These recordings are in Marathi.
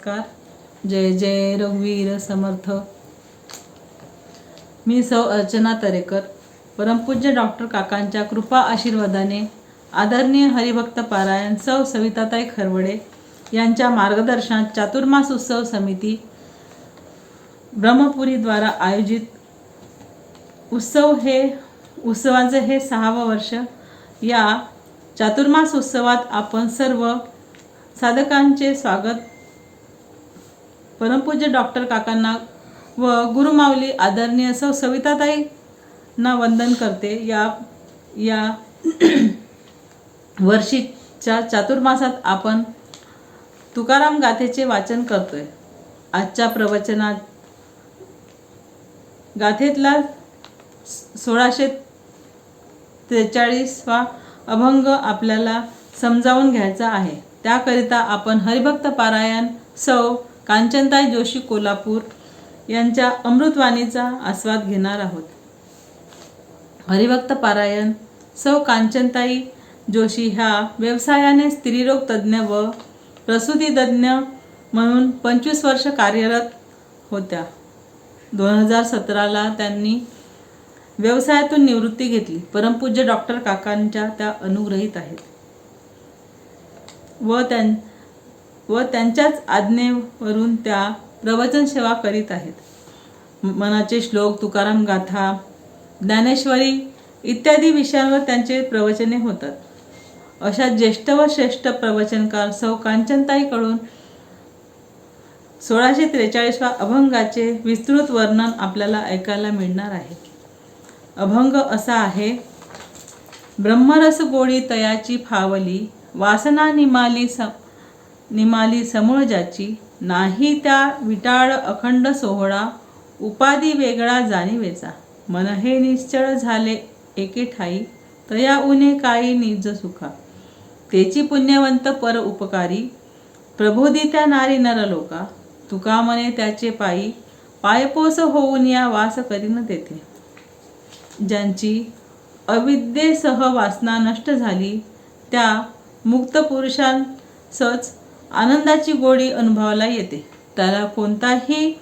नमस्कार. जय जय रघुवीर समर्थ. मी सौ अर्चना तरेकर. परमपूज्य डॉक्टर काकांच्या कृपा आशीर्वादाने आदरणीय हरिभक्त पारायण सौ सविताताई खरवडे यांच्या मार्गदर्शनात चातुर्मास उत्सव समिती ब्रह्मपुरी द्वारा आयोजित उत्सवाचे हे 6वे वर्ष. या चातुर्मास उत्सवात आपण सर्व साधकांचे स्वागत. परमपूज्य डॉक्टर काकांना व गुरुमाऊली आदरणीय सौ सविताताईंना वंदन करते. या वर्षीच्या चातुर्मासात आपण तुकाराम गाथेचे वाचन करतोय. आजच्या प्रवचनात गाथेतला 1643वा अभंग आपल्याला समजावून घ्यायचा आहे. त्याकरिता आपण हरिभक्त पारायण सौ कांचनताई जोशी कोल्हापूर यांच्या अमृतवाणीचा आस्वाद घेणार आहोत. हरिभक्त पारायण सौ कांचनताई जोशी ह्या व्यवसायाने स्त्रीरोग तज्ज्ञ व प्रसूती तज्ज्ञ म्हणून 25 वर्ष कार्यरत होत्या. 2017ला त्यांनी व्यवसायातून निवृत्ती घेतली. परमपूज्य डॉक्टर काकांच्या त्या अनुग्रहित आहेत व त्यांच्याच आज्ञेवरून त्या प्रवचन सेवा करीत आहेत. मनाचे श्लोक, तुकाराम गाथा, ज्ञानेश्वरी इत्यादी विषयांवर त्यांचे प्रवचने होतात. अशा ज्येष्ठ व श्रेष्ठ प्रवचनकार सौ कांचनताईकडून 1643व्या अभंगाचे विस्तृत वर्णन आपल्याला ऐकायला मिळणार आहे. अभंग असा आहे. ब्रह्मरस गोडी तयाची फावली, वासना निमाली समूळ ज्याची, नाही त्या विटाळ अखंड सोहळा, उपाधी वेगळा जाणीवेचा, मन हे निश्चळ झाले एके ठाई, तया उने काही निज सुखा, तेची पुण्यवंत पर उपकारी, प्रबोधी त्या नारी नरलोका, तुका मने त्याचे पायी, पायपोस होऊन या वास करीन तेथे. ज्यांची अविद्येसह वासना नष्ट झाली, त्या मुक्त पुरुषांसच आनंदाची गोडी अनुभवाला येते. त्याला कोणताही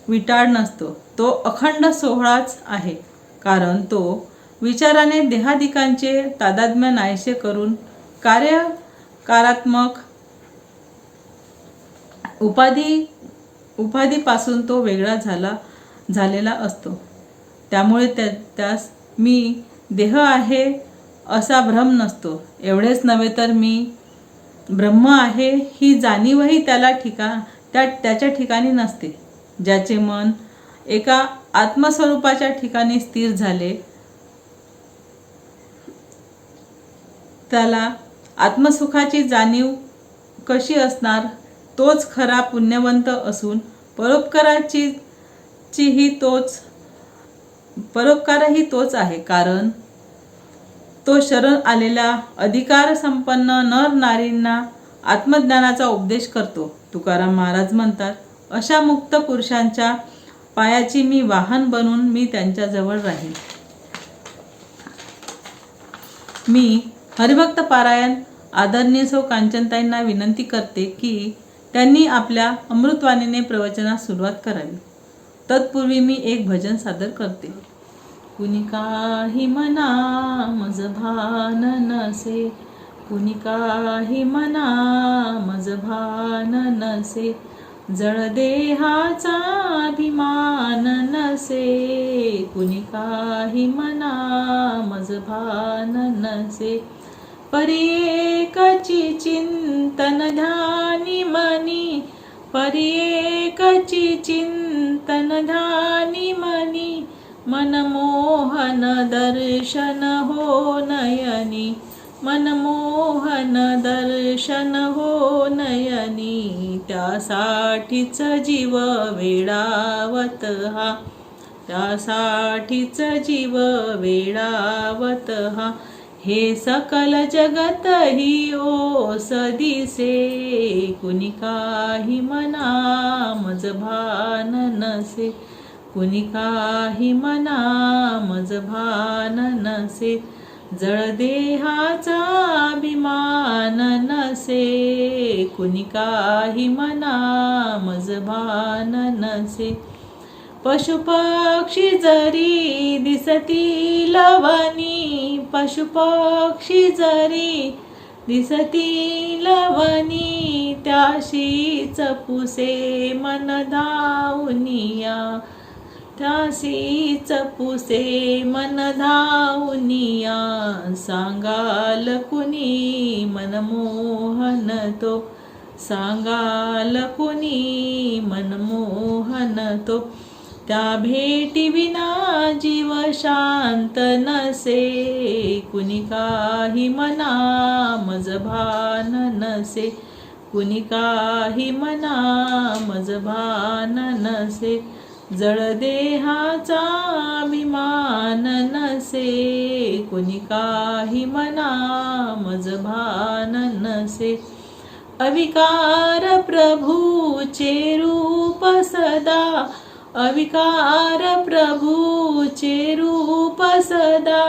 विटाळ नसतो. तो अखंड सोहळाच आहे. कारण तो विचाराने देहादिकांचे तादात्म्य नाहीसे करून कार्यकारात्मक उपाधीपासून तो वेगळा झालेला असतो. त्यामुळे त्यास मी देह आहे असा भ्रम नसतो. एवढेच नव्हे तर मी ब्रह्म आहे ही जाणीवही त्याच्या ठिकाणी नसते. ज्याचे मन एका आत्मस्वरूपाच्या ठिकाणी स्थिर झाले, त्याला आत्मसुखाची जाणीव कशी असणार? तोच खरा पुण्यवंत असून परोपकारही तोच आहे. कारण तो शरण आलेल्या अधिकार संपन्न नर नारींना आत्मज्ञानाचा उपदेश करतो. तुकाराम महाराज म्हणतात, अशा मुक्त पुरुषांच्या पायाची मी वाहन बनून मी त्यांच्याजवळ राहीन. मी हरिभक्त पारायण आदरणीय सौ कांचनताईंना विनंती करते की त्यांनी आपल्या अमृतवाणीने प्रवचनास सुरुवात करावी. तत्पूर्वी मी एक भजन सादर करते. कुणी काही म्हणा मज भान नसे, कुणी काही म्हणा मज भान नसे, जळ देहाचा अभिमान नसे, कुणी काही म्हणा मज भान नसे, परी एकची चिंतन ध्यानी मनी, परी एकची चिंतन ध्यानी मनी, मनमोहन दर्शन हो नयनी, मनमोहन दर्शन हो नयनी, त्यासाठीच जीव वेडावत हा, त्यासाठीच जीव वेडावत हा, हे सकल जगत ही ओस दिसे, कुणी काही म्हणा मज भान नसे, कुणी काही म्हणा मज भान नसे, जळदेहाचा अभिमान नसे, कुणी काही मना मज भान नसे. पशुपक्षी जरी दिसतील वनी, पशुपक्षी जरी दिसतील वनी, त्याशीच पुसे मन धावनिया, त्याशीच पुसे मन धावनिया. सांगाल कुणी मनमोहन तो, सांगाल कुणी मनमोहन तो. त्या भेटी विना जीव शांत नसे, कुणी काही मना मज भान नसे, कुणी काही मना मज भान नसे. जळदेहाचा अभिमान नसे, कुणी काही मना मज भान नसे. अविकार प्रभूचे रूप सदा, अविकार प्रभूचे रूप सदा.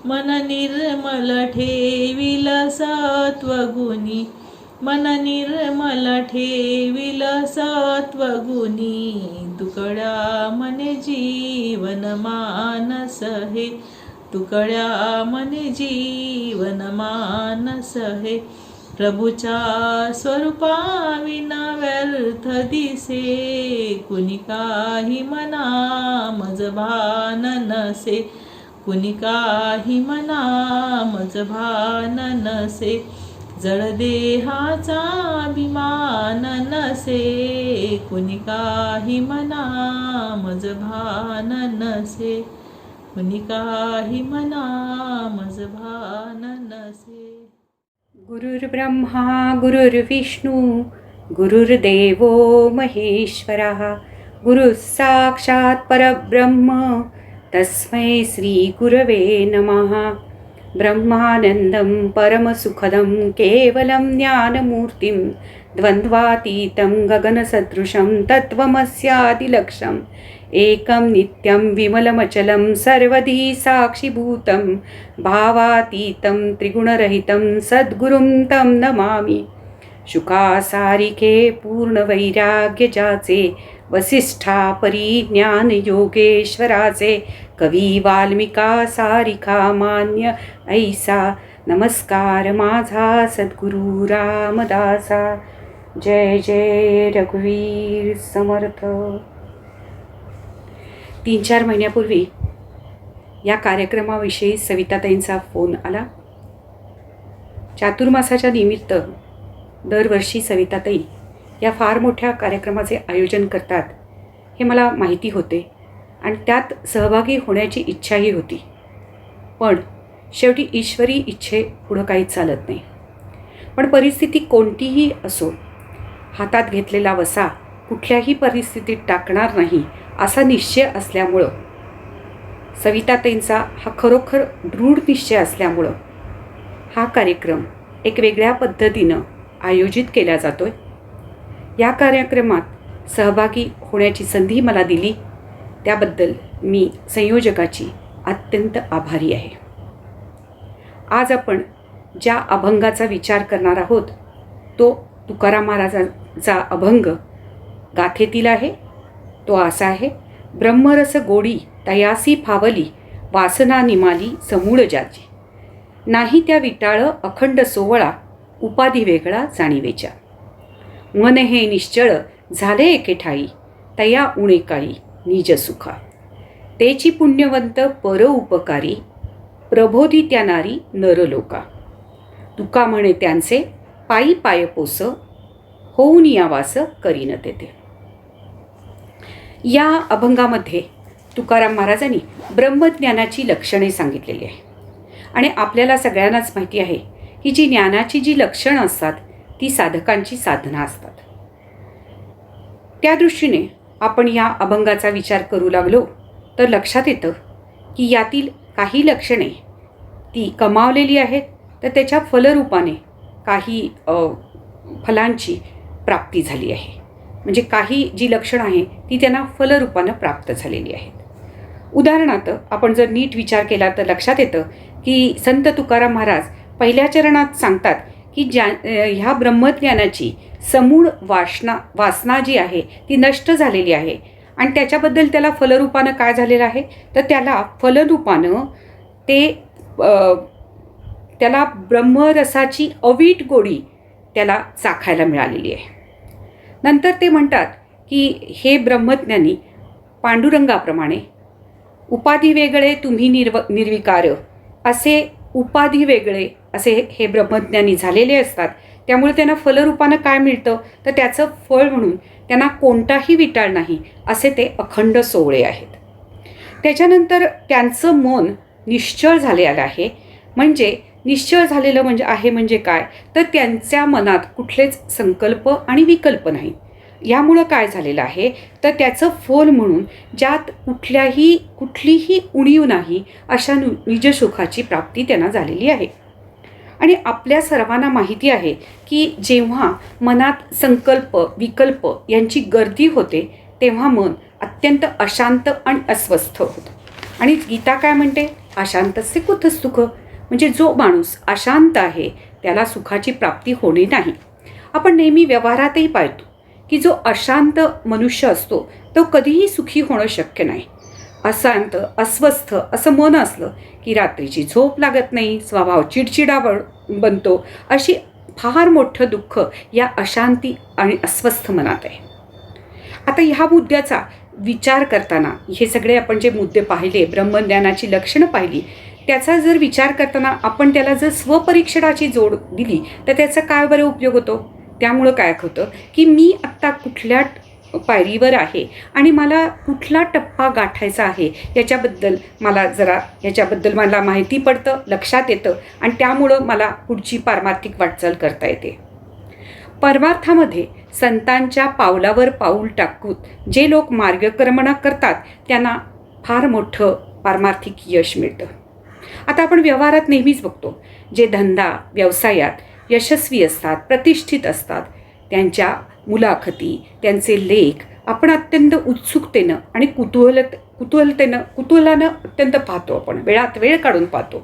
मन निर्मल ठेविल सत्वगुणी, मन निर्मल ठेविल सत्वगुणी. तुकड्या मने जीवन मानस हे, तुकड्या मने जीवन मानस हे. प्रभूच्या स्वरूपाविना व्यर्थ दिसे, कुणी काही मना मज भान नसे, कुणी काही मना मज भान नसे. जळदेहाचा अभिमान नसे, कुणी काही मना मज भान नसे, कुणी काही मना मज भान नसे. गुरुर्ब्रह्मा गुरुर्विष्णू गुरुर्देवो महेश्वरः, गुरुः साक्षात् परब्रह्म तस्मै श्री गुरवे नमः. ब्रह्मानन्दं परमसुखदं केवलं ज्ञानमूर्तिं, द्वन्द्वातीतं गगनसदृशं तत्त्वमस्यादिलक्ष्यम्, एकं नित्यं विमलमचलं सर्वधी साक्षिभूतं, भावातीतं त्रिगुणरहितं सद्गुरुं तं नमामि. शुकासारिके पूर्णवैराग्य जाचे, वसिष्ठा परिज्ञान योगेश्वराचे, कवी वाल्मिका सारिखा मान्य ऐसा. नमस्कार माझा सद्गुरु रामदासा. जय जय रघुवीर समर्थ. 3-4 महिन्यापूर्वी या कार्यक्रमाविषयी सविताताईंचा फोन आला. चातुर्मासाच्या निमित्त दरवर्षी सविताताई या फार मोठ्या कार्यक्रमाचे आयोजन करतात हे मला माहिती होते आणि त्यात सहभागी होण्याची इच्छाही होती. पण शेवटी ईश्वरी इच्छे पुढं काहीच चालत नाही. पण परिस्थिती कोणतीही असो, हातात घेतलेला वसा कुठल्याही परिस्थितीत टाकणार नाही असा निश्चय असल्यामुळं, सविताताईंचा हा खरोखर दृढ निश्चय असल्यामुळं हा कार्यक्रम एक वेगळ्या पद्धतीनं आयोजित केला जातोय. या कार्यक्रमात सहभागी होण्याची संधी मला दिली त्याबद्दल मी संयोजकाची अत्यंत आभारी आहे. आज आपण ज्या अभंगाचा विचार करणार आहोत तो तुकाराम महाराजांचा अभंग गाथेतील आहे. तो असा आहे: ब्रह्मरस गोडी तयासी फावली, वासना निमाली समूळ जाची. नाही त्या विटाळ अखंड सोवळा, उपाधी वेगळा जाणीवेच्या. मन हे निश्चळ झाले एके ठाई, तया उणे काळी निज सुखा. तेची पुण्यवंत पर उपकारी, प्रबोधी त्या नारी नरलोका. तुका म्हणे त्यांचे पायी पाय पोस, होऊन या वास करीन तेथे. या अभंगामध्ये तुकाराम महाराजांनी ब्रह्मज्ञानाची लक्षणे सांगितलेली आहे. आणि आपल्याला सगळ्यांनाच माहिती आहे की जी ज्ञानाची जी लक्षणं असतात ती साधकांची साधना असतात. त्या दृष्टीने आपण या अभंगाचा विचार करू लागलो तर लक्षात येतं की यातील काही लक्षणे ती कमावलेली आहेत, तर त्याच्या फलरूपाने काही फलांची प्राप्ती झाली आहे. म्हणजे काही जी लक्षणं आहे ती त्यांना फलरूपानं प्राप्त झालेली आहेत. उदाहरणार्थ आपण जर नीट विचार केला तर लक्षात येतं की संत तुकाराम महाराज पहिल्या चरणात सांगतात की ह्या ब्रह्मज्ञानाची समूळ वासना जी आहे ती नष्ट झालेली आहे आणि त्याच्याबद्दल त्याला फलरूपानं काय झालेलं आहे तर त्याला फलरूपानं त्याला ब्रह्मरसाची अवीट गोडी त्याला चाखायला मिळालेली आहे. नंतर ते म्हणतात की हे ब्रह्मज्ञानी पांडुरंगाप्रमाणे उपाधी वेगळे तुम्ही निर्विकार असे उपाधी वेगळे असे हे ब्रह्मज्ञानी झालेले असतात. त्यामुळे त्यांना फलरूपानं काय मिळतं तर त्याचं फळ म्हणून त्यांना कोणताही विटाळ नाही असे ते अखंड सोहळे आहेत. त्याच्यानंतर त्यांचं मन निश्चळ झालेलं आहे. म्हणजे निश्चळ झालेलं म्हणजे काय तर त्यांच्या मनात कुठलेच संकल्प आणि विकल्प नाही. यामुळं काय झालेलं आहे तर त्याचं फल म्हणून ज्यात कुठलीही उणीव नाही अशा निजसुखाची प्राप्ती त्यांना झालेली आहे. आणि आपल्या सर्वांना माहिती आहे की जेव्हा मनात संकल्प विकल्प यांची गर्दी होते तेव्हा मन अत्यंत अशांत आणि अस्वस्थ होतं. आणि गीता काय म्हणते अशांतस्य कुतः सुख, म्हणजे जो माणूस अशांत आहे त्याला सुखाची प्राप्ती होणे नाही. आपण नेहमी व्यवहारातही पाहतो की जो अशांत मनुष्य असतो तो कधीही सुखी होणं शक्य नाही. अशांत अस्वस्थ असं मन असलं की रात्रीची झोप लागत नाही, स्वभाव चिडचिडा बनतो. अशी फार मोठं दुःख या अशांती आणि अस्वस्थ मनात आहे. आता ह्या मुद्द्याचा विचार करताना हे सगळे आपण जे मुद्दे पाहिले, ब्रह्मज्ञानाची लक्षणं पाहिली, त्याचा जर विचार करताना आपण त्याला जर स्वपरीक्षणाची जोड दिली तर त्याचा काय बरं उपयोग होतो. त्यामुळं काय होतं की मी आत्ता कुठल्या पायरीवर आहे आणि मला कुठला टप्पा गाठायचा आहे याच्याबद्दल मला माहिती पडतं, लक्षात येतं आणि त्यामुळं मला पुढची पारमार्थिक वाटचाल करता येते. परमार्थामध्ये संतांच्या पावलावर पाऊल टाकून जे लोक मार्गक्रमण करतात त्यांना फार मोठं पारमार्थिक यश मिळतं. आता आपण व्यवहारात नेहमीच बघतो जे धंदा व्यवसायात यशस्वी असतात, प्रतिष्ठित असतात, त्यांच्या मुलाखती त्यांचे लेख आपण अत्यंत उत्सुकतेनं आणि कुतूहलानं अत्यंत पाहतो. आपण वेळात वेळ काढून पाहतो.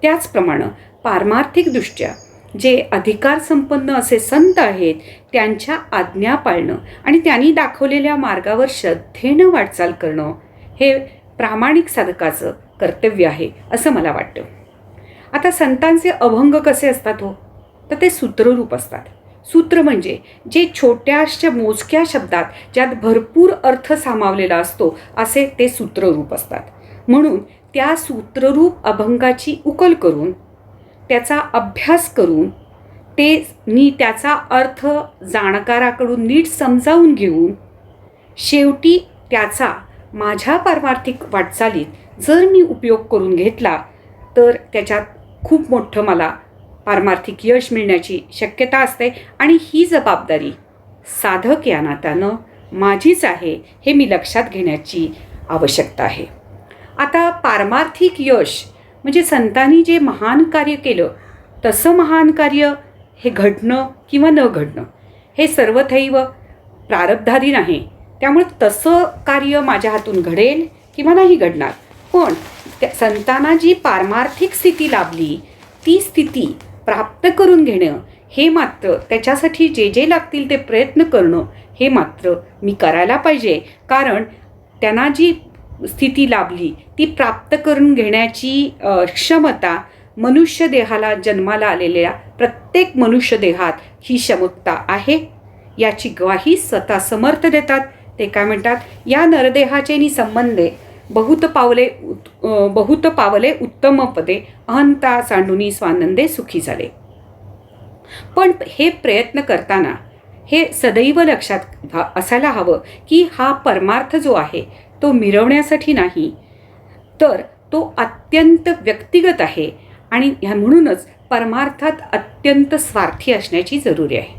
त्याचप्रमाणे पारमार्थिकदृष्ट्या जे अधिकार संपन्न असे संत आहेत त्यांच्या आज्ञा पाळणं आणि त्यांनी दाखवलेल्या मार्गावर श्रद्धेनं वाटचाल करणं हे प्रामाणिक साधकाचं कर्तव्य आहे असं मला वाटतं. आता संतांचे अभंग कसे असतात हो तर ते सूत्ररूप असतात. सूत्र म्हणजे जे छोट्याशा मोजक्या शब्दात ज्यात भरपूर अर्थ सामावलेला असतो असे ते सूत्ररूप असतात. म्हणून त्या सूत्ररूप अभंगाची उकल करून त्याचा अभ्यास करून त्याचा अर्थ जाणकाराकडून नीट समजावून घेऊन शेवटी त्याचा माझ्या पारमार्थिक वाटचालीत जर मी उपयोग करून घेतला तर त्याच्यात खूप मोठं मला पारमार्थिक यश मिळण्याची शक्यता असते. आणि ही जबाबदारी साधक या नात्यानं माझीच आहे हे मी लक्षात घेण्याची आवश्यकता आहे. आता पारमार्थिक यश म्हणजे संतांनी जे महान कार्य केलं तसं महान कार्य हे घडणं किंवा न घडणं हे सर्वथैव प्रारब्धाधीन आहे. त्यामुळे तसं कार्य माझ्या हातून घडेल किंवा नाही घडणार. पण त्या संतांना जी पारमार्थिक स्थिती लाभली ती स्थिती प्राप्त करून घेणं हे मात्र त्याच्यासाठी जे लागतील ते प्रयत्न करणं हे मात्र मी करायला पाहिजे. कारण त्यांना जी स्थिती लाभली ती प्राप्त करून घेण्याची क्षमता मनुष्य देहाला जन्माला आलेल्या प्रत्येक मनुष्य देहात ही क्षमता आहे याची ग्वाही स्वतः समर्थ देतात. ते काय म्हणतात या नरदेहाचे नि संबंधे बहुत पावले उत्तम पदे अहंता सांडुनी स्वानंदे सुखी झाले. पण हे प्रयत्न करताना हे सदैव लक्षात असायला हवं की हा परमार्थ जो आहे तो मिरवण्यासाठी नाही तर तो अत्यंत व्यक्तिगत आहे आणि म्हणूनच परमार्थात अत्यंत स्वार्थी असण्याची जरुरी आहे.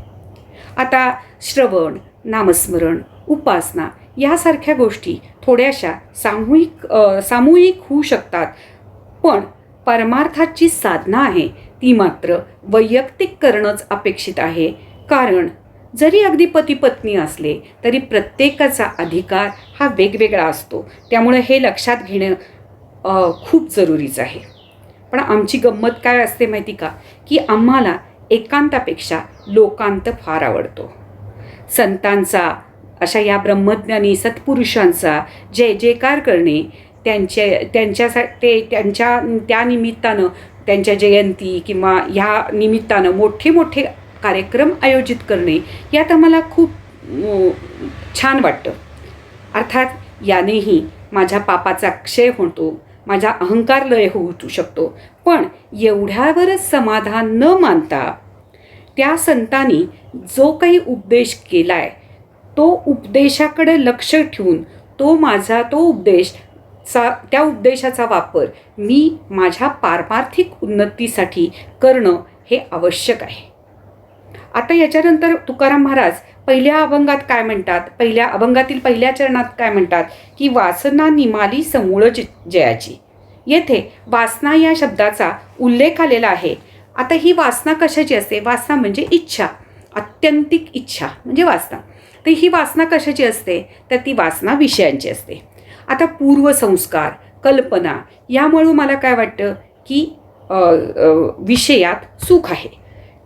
आता श्रवण नामस्मरण उपासना यासारख्या गोष्टी थोड्याशा सामूहिक होऊ शकतात. पण परमार्थाची साधना आहे ती मात्र वैयक्तिक करणंच अपेक्षित आहे. कारण जरी अगदी पती पत्नी असले तरी प्रत्येकाचा अधिकार हा वेगवेगळा असतो. त्यामुळे हे लक्षात घेणं खूप जरुरीचं आहे. पण आमची गंमत काय असते माहिती का, की आम्हाला एकांतापेक्षा लोकांत फार आवडतो. संतांचा, अशा या ब्रह्मज्ञानी सत्पुरुषांचा जय जयकार करणे, त्या निमित्तानं त्यांच्या जयंती किंवा ह्या निमित्तानं मोठे मोठे कार्यक्रम आयोजित करणे, यात आम्हाला खूप छान वाटतं. अर्थात यानेही माझ्या पापाचा क्षय होतो, माझा अहंकार लय होऊ शकतो. पण एवढ्यावरच समाधान न मानता त्या संतांनी जो काही उपदेश केला आहे तो उपदेशाकडे लक्ष ठेवून त्या उपदेशाचा वापर मी माझ्या पारमार्थिक उन्नतीसाठी करणं हे आवश्यक आहे. आता याच्यानंतर तुकाराम महाराज पहिल्या अभंगात काय म्हणतात, पहिल्या अभंगातील पहिल्या चरणात काय म्हणतात, की वासना निमाली समूळ जयाची. येथे वासना या शब्दाचा उल्लेख आलेला आहे. आता ही वासना कशाची असते? वासना म्हणजे इच्छा, आत्यंतिक इच्छा म्हणजे वासना. तर ही वासना कशाची असते? तर ती वासना विषयांची असते. आता पूर्वसंस्कार, कल्पना यामुळं मला काय वाटतं, की विषयात सुख आहे.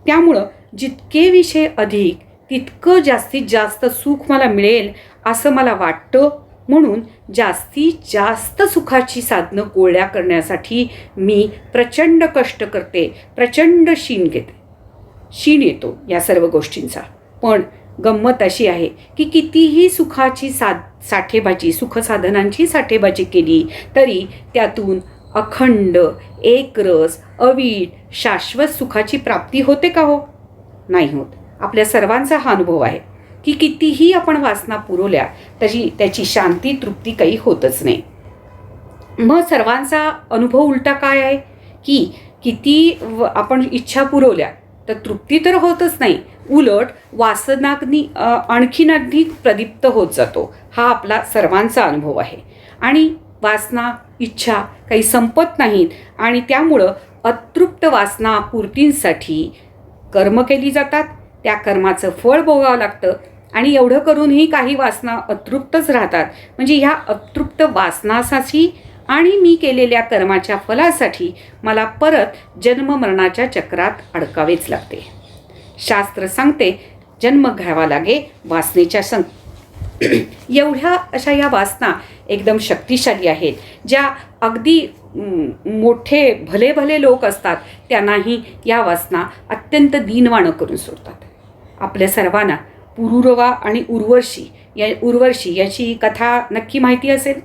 त्यामुळं जितके विषय अधिक तितकं जास्तीत जास्त सुख मला मिळेल असं मला वाटतं. म्हणून जास्तीत जास्त सुखाची साधनं गोळ्या करण्यासाठी मी प्रचंड कष्ट करते, प्रचंड शीण येतो या सर्व गोष्टींचा. पण गंमत अशी आहे की कितीही सुखाची साठेबाजी, सुखसाधनांची साठेबाजी केली तरी त्यातून अखंड, एकरस, अवीट, शाश्वत सुखाची प्राप्ती होते का हो? नाही होत. आपल्या सर्वांचा हा अनुभव आहे की कितीही आपण वासना पुरवल्या तरी त्याची शांती, तृप्ती काही होतच नाही. मग सर्वांचा अनुभव उलटा काय आहे, की किती आपण इच्छा पुरवल्या तर तृप्ती तर होतच नाही, उलट वासनाग्नी आणखीन अधिक प्रदीप्त होत जातो. हा आपला सर्वांचा अनुभव आहे. आणि वासना, इच्छा काही संपत नाहीत आणि त्यामुळं अतृप्त वासना पूर्तींसाठी कर्म केली जातात. त्या कर्माचं फळ भोगावं लागतं आणि एवढं करूनही काही वासना अतृप्तच राहतात. म्हणजे ह्या अतृप्त वासनासाठी आणि मी केलेल्या कर्माच्या फलासाठी मला परत जन्ममरणाच्या चक्रात अडकावेच लागते. शास्त्र सांगते जन्म घ्यावा लागे वासनेच्या एवढ्या अशा या वासना एकदम शक्तिशाली आहेत, ज्या अगदी मोठे भले भले लोक असतात त्यांनाही या वासना अत्यंत दीनवाणं करून सोडतात. आपल्या सर्वांना पुरुरवा आणि उर्वशी याची कथा नक्की माहिती असेल.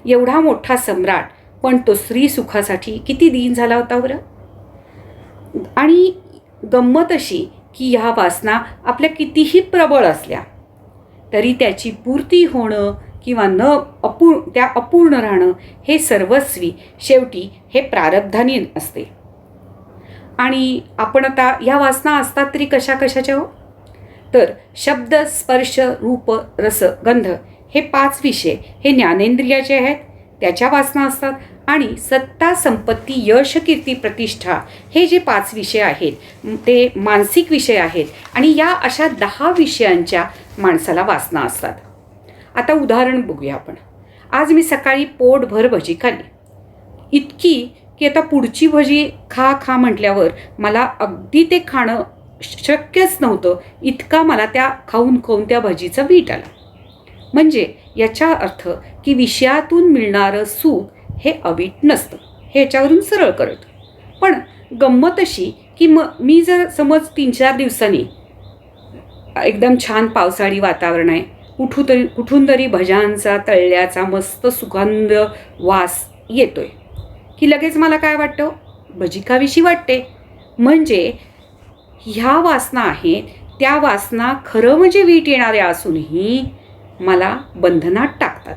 एवढा मोठा सम्राट पण तो स्त्री सुखासाठी किती दीन झाला होता बरं. आणि गंमत अशी की ह्या वासना आपल्या कितीही प्रबळ असल्या तरी त्याची पूर्ती होणं किंवा त्या अपूर्ण राहणं हे सर्वस्वी शेवटी हे प्रारब्धानी असते. आणि आपण आता ह्या वासना असतात तरी कशा कशाच्या हो? तर शब्द, स्पर्श, रूप, रस, गंध हे 5 विषय हे ज्ञानेंद्रियाचे आहेत, त्याच्या वासना असतात. आणि सत्ता, संपत्ती, यश, कीर्ती, प्रतिष्ठा हे जे 5 विषय आहेत ते मानसिक विषय आहेत. आणि या अशा 10 विषयांच्या माणसाला वासना असतात. आता उदाहरण बघूया आपण. आज मी सकाळी पोटभर भजी खाल्ली, इतकी की आता पुढची भजी खा म्हटल्यावर मला अगदी ते खाणं शक्यच नव्हतं, इतका मला खाऊन त्या भजीचा वीट आला. म्हणजे याचा अर्थ की विषयातून मिळणारं सुख हे अवीट नसतं, हे याच्यावरून सरळ कळतं. पण गंमत अशी की मी जर समज 3-4 दिवसांनी एकदम छान पावसाळी वातावरण आहे, कुठून तरी भज्यांचा, तळल्याचा मस्त सुगंध वास येतोय की लगेच मला काय वाटतं, भजी खावीशी वाटते. म्हणजे ह्या वासना आहेत, त्या वासना खरं म्हणजे वीट येणाऱ्या असूनही मला बंधनात टाकतात.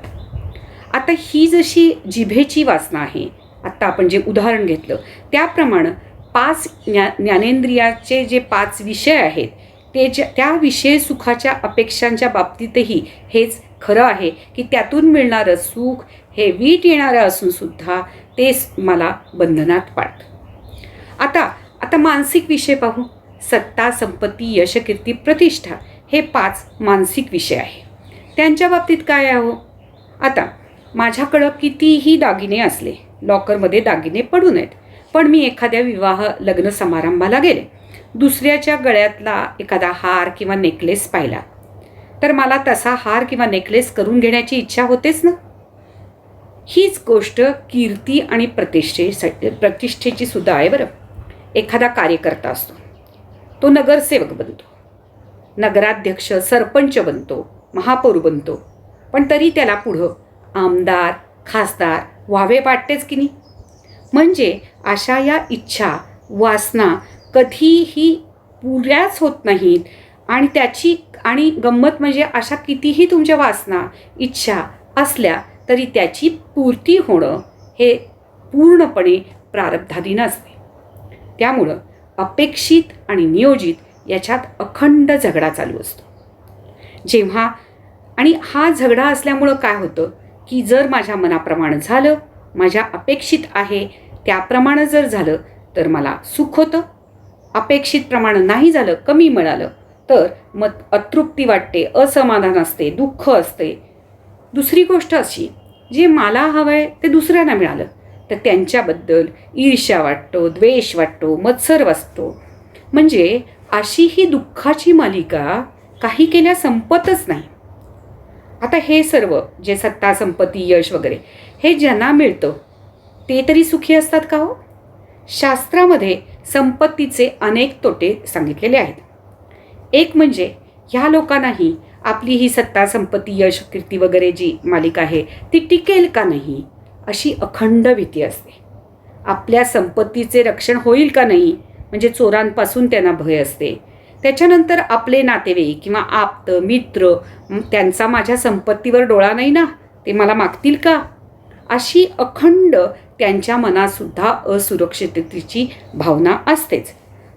आता ही जशी जिभेची वासना आहे, आत्ता आपण जे उदाहरण घेतलं त्याप्रमाणे 5 ज्ञानेंद्रियाचे जे 5 विषय आहेत त्या विषय सुखाच्या अपेक्षांच्या बाबतीतही हेच खरं आहे की त्यातून मिळणारं सुख हे वीट येणारं असूनसुद्धा तेच मला बंधनात पाडतं. आता मानसिक विषय पाहू. सत्ता, संपत्ती, यश, कीर्ती, प्रतिष्ठा हे 5 मानसिक विषय आहे. त्यांच्या बाबतीत काय आहे हो? आता माझ्याकडं कितीही दागिने असले, लॉकरमध्ये दागिने पडून आहेत, पण मी एखाद्या लग्न समारंभाला गेले, दुसऱ्याच्या गळ्यातला एखादा हार किंवा नेकलेस पाहिला, तर मला तसा हार किंवा नेकलेस करून घेण्याची इच्छा होतेच ना. हीच गोष्ट कीर्ती आणि प्रतिष्ठेची सुद्धा आहे बरं. एखादा कार्यकर्ता असतो, तो नगरसेवक बनतो, नगराध्यक्ष, सरपंच बनतो, महापौर बनतो, पण तरी त्याला पुढं आमदार, खासदार व्हावे वाटतेच की नाही. म्हणजे अशा या इच्छा, वासना कधीही पुऱ्याच होत नाहीत. आणि गंमत म्हणजे अशा कितीही तुमच्या वासना, इच्छा असल्या तरी त्याची पूर्ती होणं हे पूर्णपणे प्रारब्धाधीन असते. त्यामुळं अपेक्षित आणि नियोजित याच्यात अखंड झगडा चालू असतो. आणि हा झगडा असल्यामुळं काय होतं की जर माझ्या मनाप्रमाणे झालं, माझ्या अपेक्षित आहे त्याप्रमाणे जर झालं तर मला सुख होतं. अपेक्षित प्रमाणे नाही झालं, कमी मिळालं तर मग अतृप्ती वाटते, असमाधान असते, दुःख असते. दुसरी गोष्ट अशी, जे मला हवं आहे ते दुसऱ्यांना मिळालं तर त्यांच्याबद्दल ईर्ष्या वाटतो, द्वेष वाटतो, मत्सर वाटतो. म्हणजे अशी ही दुःखाची मालिका काही केल्या संपतच नाही. आता हे सर्व जे सत्ता, संपत्ती, यश वगैरे हे ज्यांना मिळतं ते तरी सुखी असतात का हो? शास्त्रामध्ये संपत्तीचे अनेक तोटे सांगितलेले आहेत. एक म्हणजे ह्या लोकांनाही आपली ही सत्ता, संपत्ती, यश, कीर्ती वगैरे जी मालिका आहे ती टिकेल का नाही अशी अखंड भीती असते. आपल्या संपत्तीचे रक्षण होईल का नाही म्हणजे चोरांपासून त्यांना भय असते. त्याच्यानंतर आपले नातेवाईक किंवा आप्त मित्र त्यांचा माझ्या संपत्तीवर डोळा नाही ना, ते मला मागतील का, अशी अखंड त्यांच्या मनातसुद्धा असुरक्षिततेची भावना असतेच.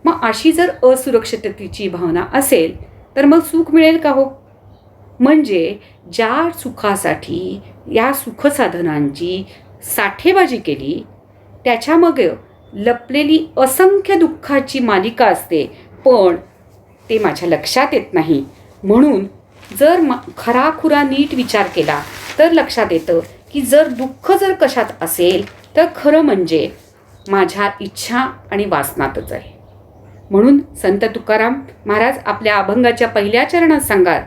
मग अशी जर असुरक्षिततेची भावना असेल तर मग सुख मिळेल का हो? म्हणजे ज्या सुखासाठी या सुखसाधनांची साठेबाजी केली त्याच्यामागे लपलेली असंख्य दुःखाची मालिका असते, पण ते माझ्या लक्षात येत नाही. म्हणून जर खराखुरा नीट विचार केला तर लक्षात येतं की जर दुःख जर कशात असेल तर खरं म्हणजे माझ्या इच्छा आणि वासनातच आहे. म्हणून संत तुकाराम महाराज आपल्या अभंगाच्या पहिल्या चरणात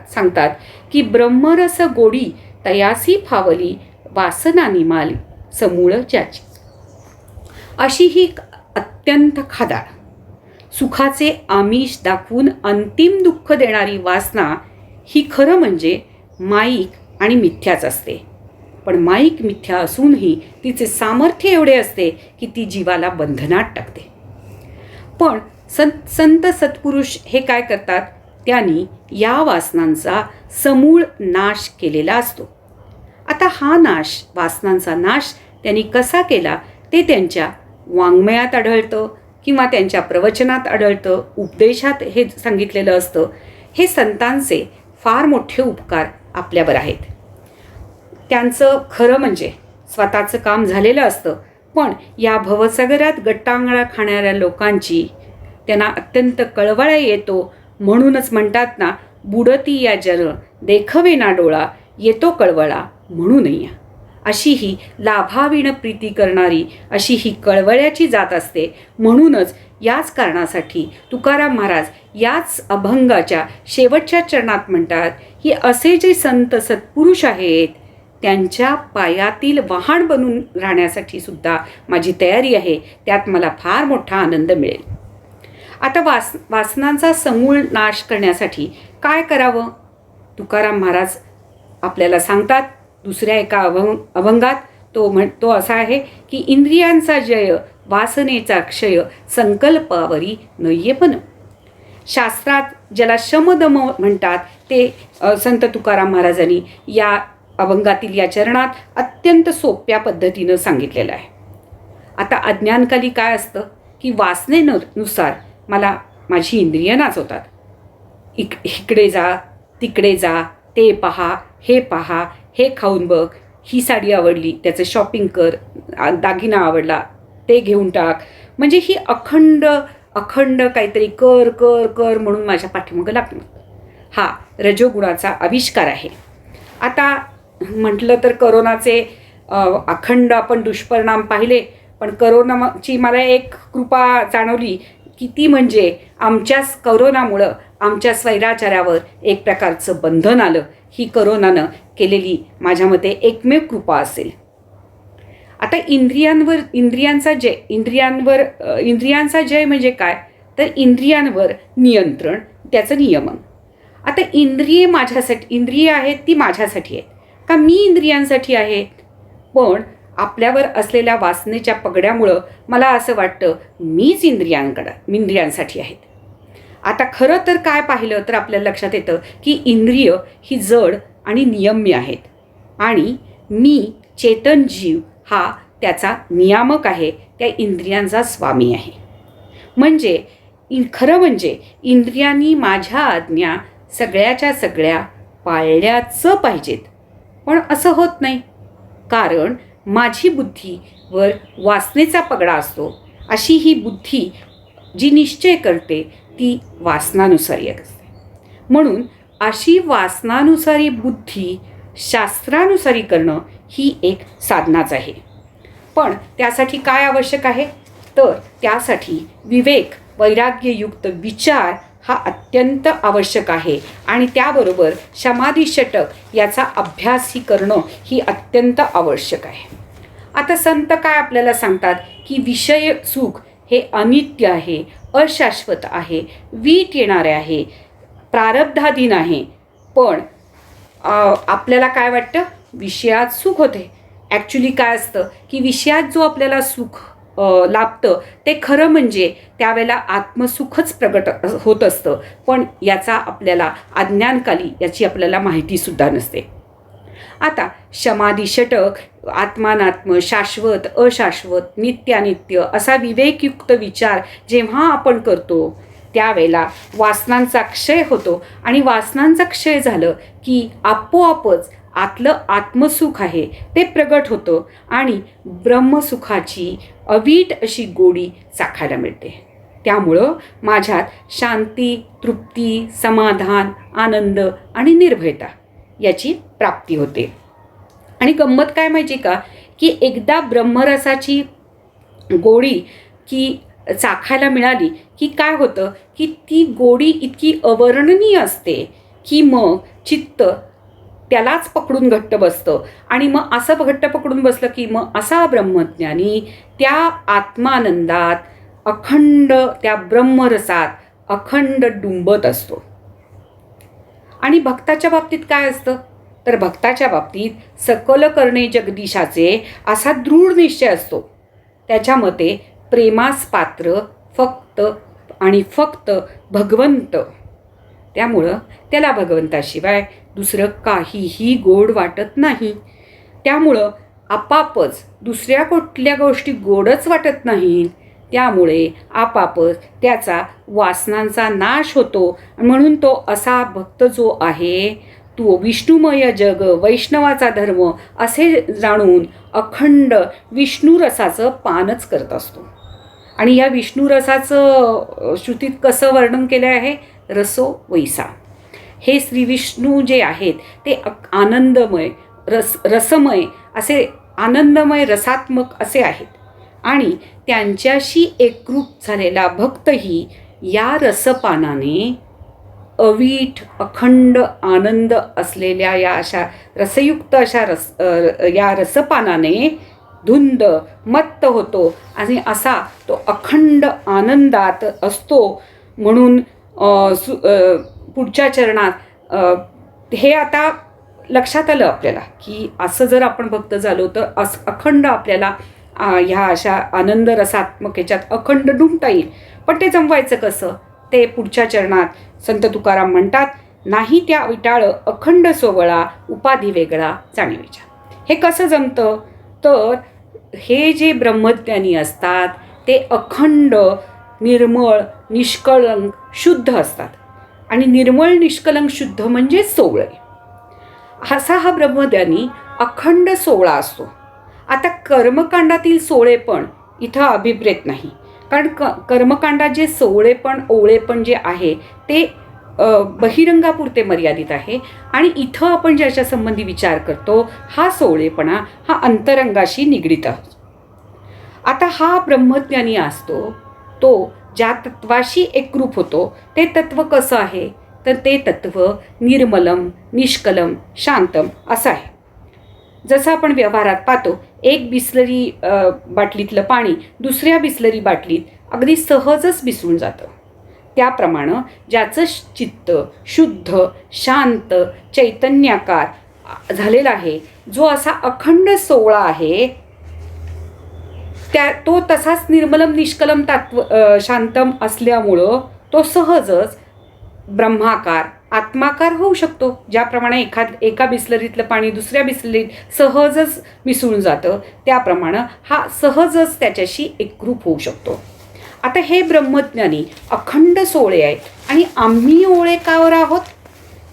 सांगतात की ब्रह्मरस गोडी तयासी फावली वासना निमाली समूळ ज्याची. अशी ही अत्यंत खादाळ सुखाचे आमिष दाखवून अंतिम दुःख देणारी वासना ही खरं म्हणजे माईक आणि मिथ्याच असते. पण माईक मिथ्या असूनही तिचे सामर्थ्य एवढे असते की ती जीवाला बंधनात टाकते. पण संत सत्पुरुष हे काय करतात, त्यांनी या वासनांचा समूळ नाश केलेला असतो. आता हा नाश, वासनांचा नाश त्यांनी कसा केला ते त्यांच्या वाङ्मयात आढळतं किंवा त्यांच्या प्रवचनात आढळतं, उपदेशात हे सांगितलेलं असतं. हे संतांचे फार मोठे उपकार आपल्यावर आहेत. त्यांचं खरं म्हणजे स्वतःचं काम झालेलं असतं, पण या भवसागरात गट्टांगळा खाणाऱ्या लोकांची त्यांना अत्यंत कळवळा येतो. म्हणूनच म्हणतात ना, बुडती या जन देखवे ना डोळा, येतो कळवळा म्हणूनही. अशी ही लाभाविण प्रीती करणारी अशी ही कळवळ्याची जात असते. म्हणूनच याच कारणासाठी तुकाराम महाराज याच अभंगाच्या शेवटच्या चरणात म्हणतात की असे जे संत सत्पुरुष आहेत त्यांच्या पायातील वाहन बनून राहण्यासाठी सुद्धा माझी तयारी आहे, त्यात मला फार मोठा आनंद मिळेल. आता वासनांचा समूळ नाश करण्यासाठी काय करावं तुकाराम महाराज आपल्याला सांगतात. दुसऱ्या एका अभंगात तो असा आहे की इंद्रियांचा जय वासनेचा क्षय संकल्पावरी नय्यपन. शास्त्रात ज्याला शमदम म्हणतात ते संत तुकाराम महाराजांनी या अभंगातील या चरणात अत्यंत सोप्या पद्धतीनं सांगितलेलं आहे. आता अज्ञानकाली काय असतं की वासनेनुसार मला माझी इंद्रिय नाचवतात. इकडे जा, तिकडे जा, ते पहा, हे खाऊन बघ, ही साडी आवडली त्याचं शॉपिंग कर, दागिना आवडला ते घेऊन टाक. म्हणजे ही अखंड अखंड काहीतरी कर कर कर म्हणून माझ्या पाठीमागं लागणं. हा रजोगुणाचा आविष्कार आहे. आता म्हटलं तर करोनाचे अखंड आपण दुष्परिणाम पाहिले, पण करोनाची मला एक कृपा जाणवली की ती म्हणजे आमच्याच करोनामुळं आमच्या स्वैराचार्यावर एक प्रकारचं बंधन आलं. ही करोनानं केलेली माझ्या मते एकमेव कृपा असेल. आता इंद्रियांचा जय म्हणजे काय, तर इंद्रियांवर नियंत्रण, त्याचं नियमन. आता इंद्रिये आहेत ती माझ्यासाठी आहेत का मी इंद्रियांसाठी आहेत? पण आपल्यावर असलेल्या वासनेच्या पगड्यामुळं मला असं वाटतं मीच इंद्रियांसाठी आहेत. आता खरं तर काय पाहिलं तर आपल्याला लक्षात येतं की इंद्रिय ही जड आणि नियम्य आहेत आणि मी चेतन जीव हा त्याचा नियामक आहे, त्या इंद्रियांचा स्वामी आहे. म्हणजे खरं म्हणजे इंद्रियांनी माझ्या आज्ञा सगळ्याच्या सगळ्या पाळल्याच पाहिजेत. पण असं होत नाही, कारण माझी बुद्धीवर वासनेचा पगडा असतो. अशी ही बुद्धी जी निश्चय करते ती वासनानुसारी असते. म्हणून अशी वासनानुसारी बुद्धी शास्त्रानुसारी करणं ही एक साधनाच आहे. पण त्यासाठी काय आवश्यक आहे, तर त्यासाठी विवेक वैराग्ययुक्त विचार हा अत्यंत आवश्यक आहे आणि त्याबरोबर समाधी षटक याचा अभ्यासही करणं ही अत्यंत आवश्यक आहे. आता संत काय आपल्याला सांगतात की विषय सुख हे अनित्य आहे, अशाश्वत आहे, वीट येणारे आहे, प्रारब्धाधीन आहे. पण आपल्याला काय वाटतं, विषयात सुख होते. ॲक्च्युली काय असतं की विषयात जो आपल्याला सुख लाभतं ते खरं म्हणजे त्यावेळेला आत्मसुखच प्रगट होत असतं, पण याचा आपल्याला अज्ञानकाली याची आपल्याला माहितीसुद्धा नसते. आता समाधी षटक, आत्मानात्म, शाश्वत अशाश्वत, नित्यानित्य असा विवेकयुक्त विचार जेव्हा आपण करतो त्यावेळेला वासनांचा क्षय होतो आणि वासनांचा क्षय झालं की आपोआपच आतलं आत्मसुख आहे ते प्रगट होतं आणि ब्रह्मसुखाची अवीट अशी गोडी चाखायला मिळते. त्यामुळं माझ्यात शांती, तृप्ती, समाधान, आनंद आणि निर्भयता याची प्राप्ती होते. आणि गंमत काय माहिती का, की एकदा ब्रह्मरसाची गोडी की चाखायला मिळाली की काय होतं की ती गोडी इतकी अवर्णनीय असते की मग चित्त त्यालाच पकडून घट्ट बसतं आणि मग असं घट्ट पकडून बसलं की मग असा ब्रह्मज्ञानी त्या आत्मानंदात अखंड, त्या ब्रह्मरसात अखंड डुंबत असतो. आणि भक्ताच्या बाबतीत काय असतं, तर भक्ताच्या बाबतीत सकल करणे जगदीशाचे असा दृढ निश्चय असतो. त्याच्या मते प्रेमास पात्र फक्त आणि फक्त भगवंत. त्यामुळं त्याला भगवंताशिवाय दुसरं काहीही गोड वाटत नाही. त्यामुळं आपापच दुसऱ्या कुठल्या गोष्टी गोडच वाटत नाहीत. त्यामुळे आपापच त्याचा वासनांचा नाश होतो. म्हणून तो असा भक्त जो आहे तो विष्णुमय जग वैष्णवाचा धर्म असे जाणून अखंड विष्णुरसाचं पानच करत असतो. आणि या विष्णुरसाचं श्रुतीत कसं वर्णन केलं आहे, रसो वैसा. हे श्री विष्णू जे आहेत ते आनंदमय, रसमय असे, आनंदमय रसात्मक असे आहेत. आणि त्यांच्याशी एकरूप झालेला भक्तही या रसपानाने अवीट अखंड आनंद असलेल्या या अशा रसयुक्त अशा या रसपानाने धुंद मत्त होतो आणि असा तो अखंड आनंदात असतो. म्हणून पुढच्या चरणात हे आता लक्षात आलं आपल्याला की असं जर आपण भक्त झालो तर अखंड आपल्याला ह्या अशा आनंद रसात्मक ह्याच्यात अखंड डुंबता येईल. पण ते जमवायचं कसं, ते पुढच्या चरणात संत तुकाराम म्हणतात, नाही त्या विटाळ अखंड सोवळा उपाधी वेगळा जाणीवेचा. हे कसं जमतं, तर हे जे ब्रह्मज्ञानी असतात ते अखंड निर्मळ निष्कळंक शुद्ध असतात. आणि निर्मळ निष्कलंक शुद्ध म्हणजे सोवळे. असा हा ब्रह्मज्ञानी अखंड सोवळा असतो. आता कर्मकांडातील सोवळेपण इथं अभिप्रेत नाही, कारण कर्मकांडात जे ओवळेपण जे आहे ते बहिरंगापुरते मर्यादित आहे आणि इथं आपण ज्याच्या संबंधी विचार करतो हा सोवळेपणा हा अंतरंगाशी निगडीत आहे. आता हा ब्रह्मज्ञानी असतो तो ज्या तत्वाशी एकरूप होतो ते तत्व कसं आहे तर ते तत्व निर्मलम निष्कलम शांतम असं आहे. जसं आपण व्यवहारात पाहतो एक बिसलरी बाटलीतलं पाणी दुसऱ्या बिसलरी बाटलीत अगदी सहजच मिसळून जातं. त्याप्रमाणे ज्याचं चित्त शुद्ध शांत चैतन्याकार झालेला आहे जो असा अखंड सोहळा आहे तो तसाच निर्मलम निष्कलम शांतम असल्यामुळं तो सहजच ब्रह्माकार आत्माकार होऊ शकतो. ज्याप्रमाणे एका बिसलरीतलं पाणी दुसऱ्या बिसलरीत सहजच मिसळून जातं त्याप्रमाणे हा सहजच त्याच्याशी एकरूप होऊ शकतो. आता हे ब्रह्मज्ञानी अखंड सोहळे आहेत आणि आम्ही ओळे कावर आहोत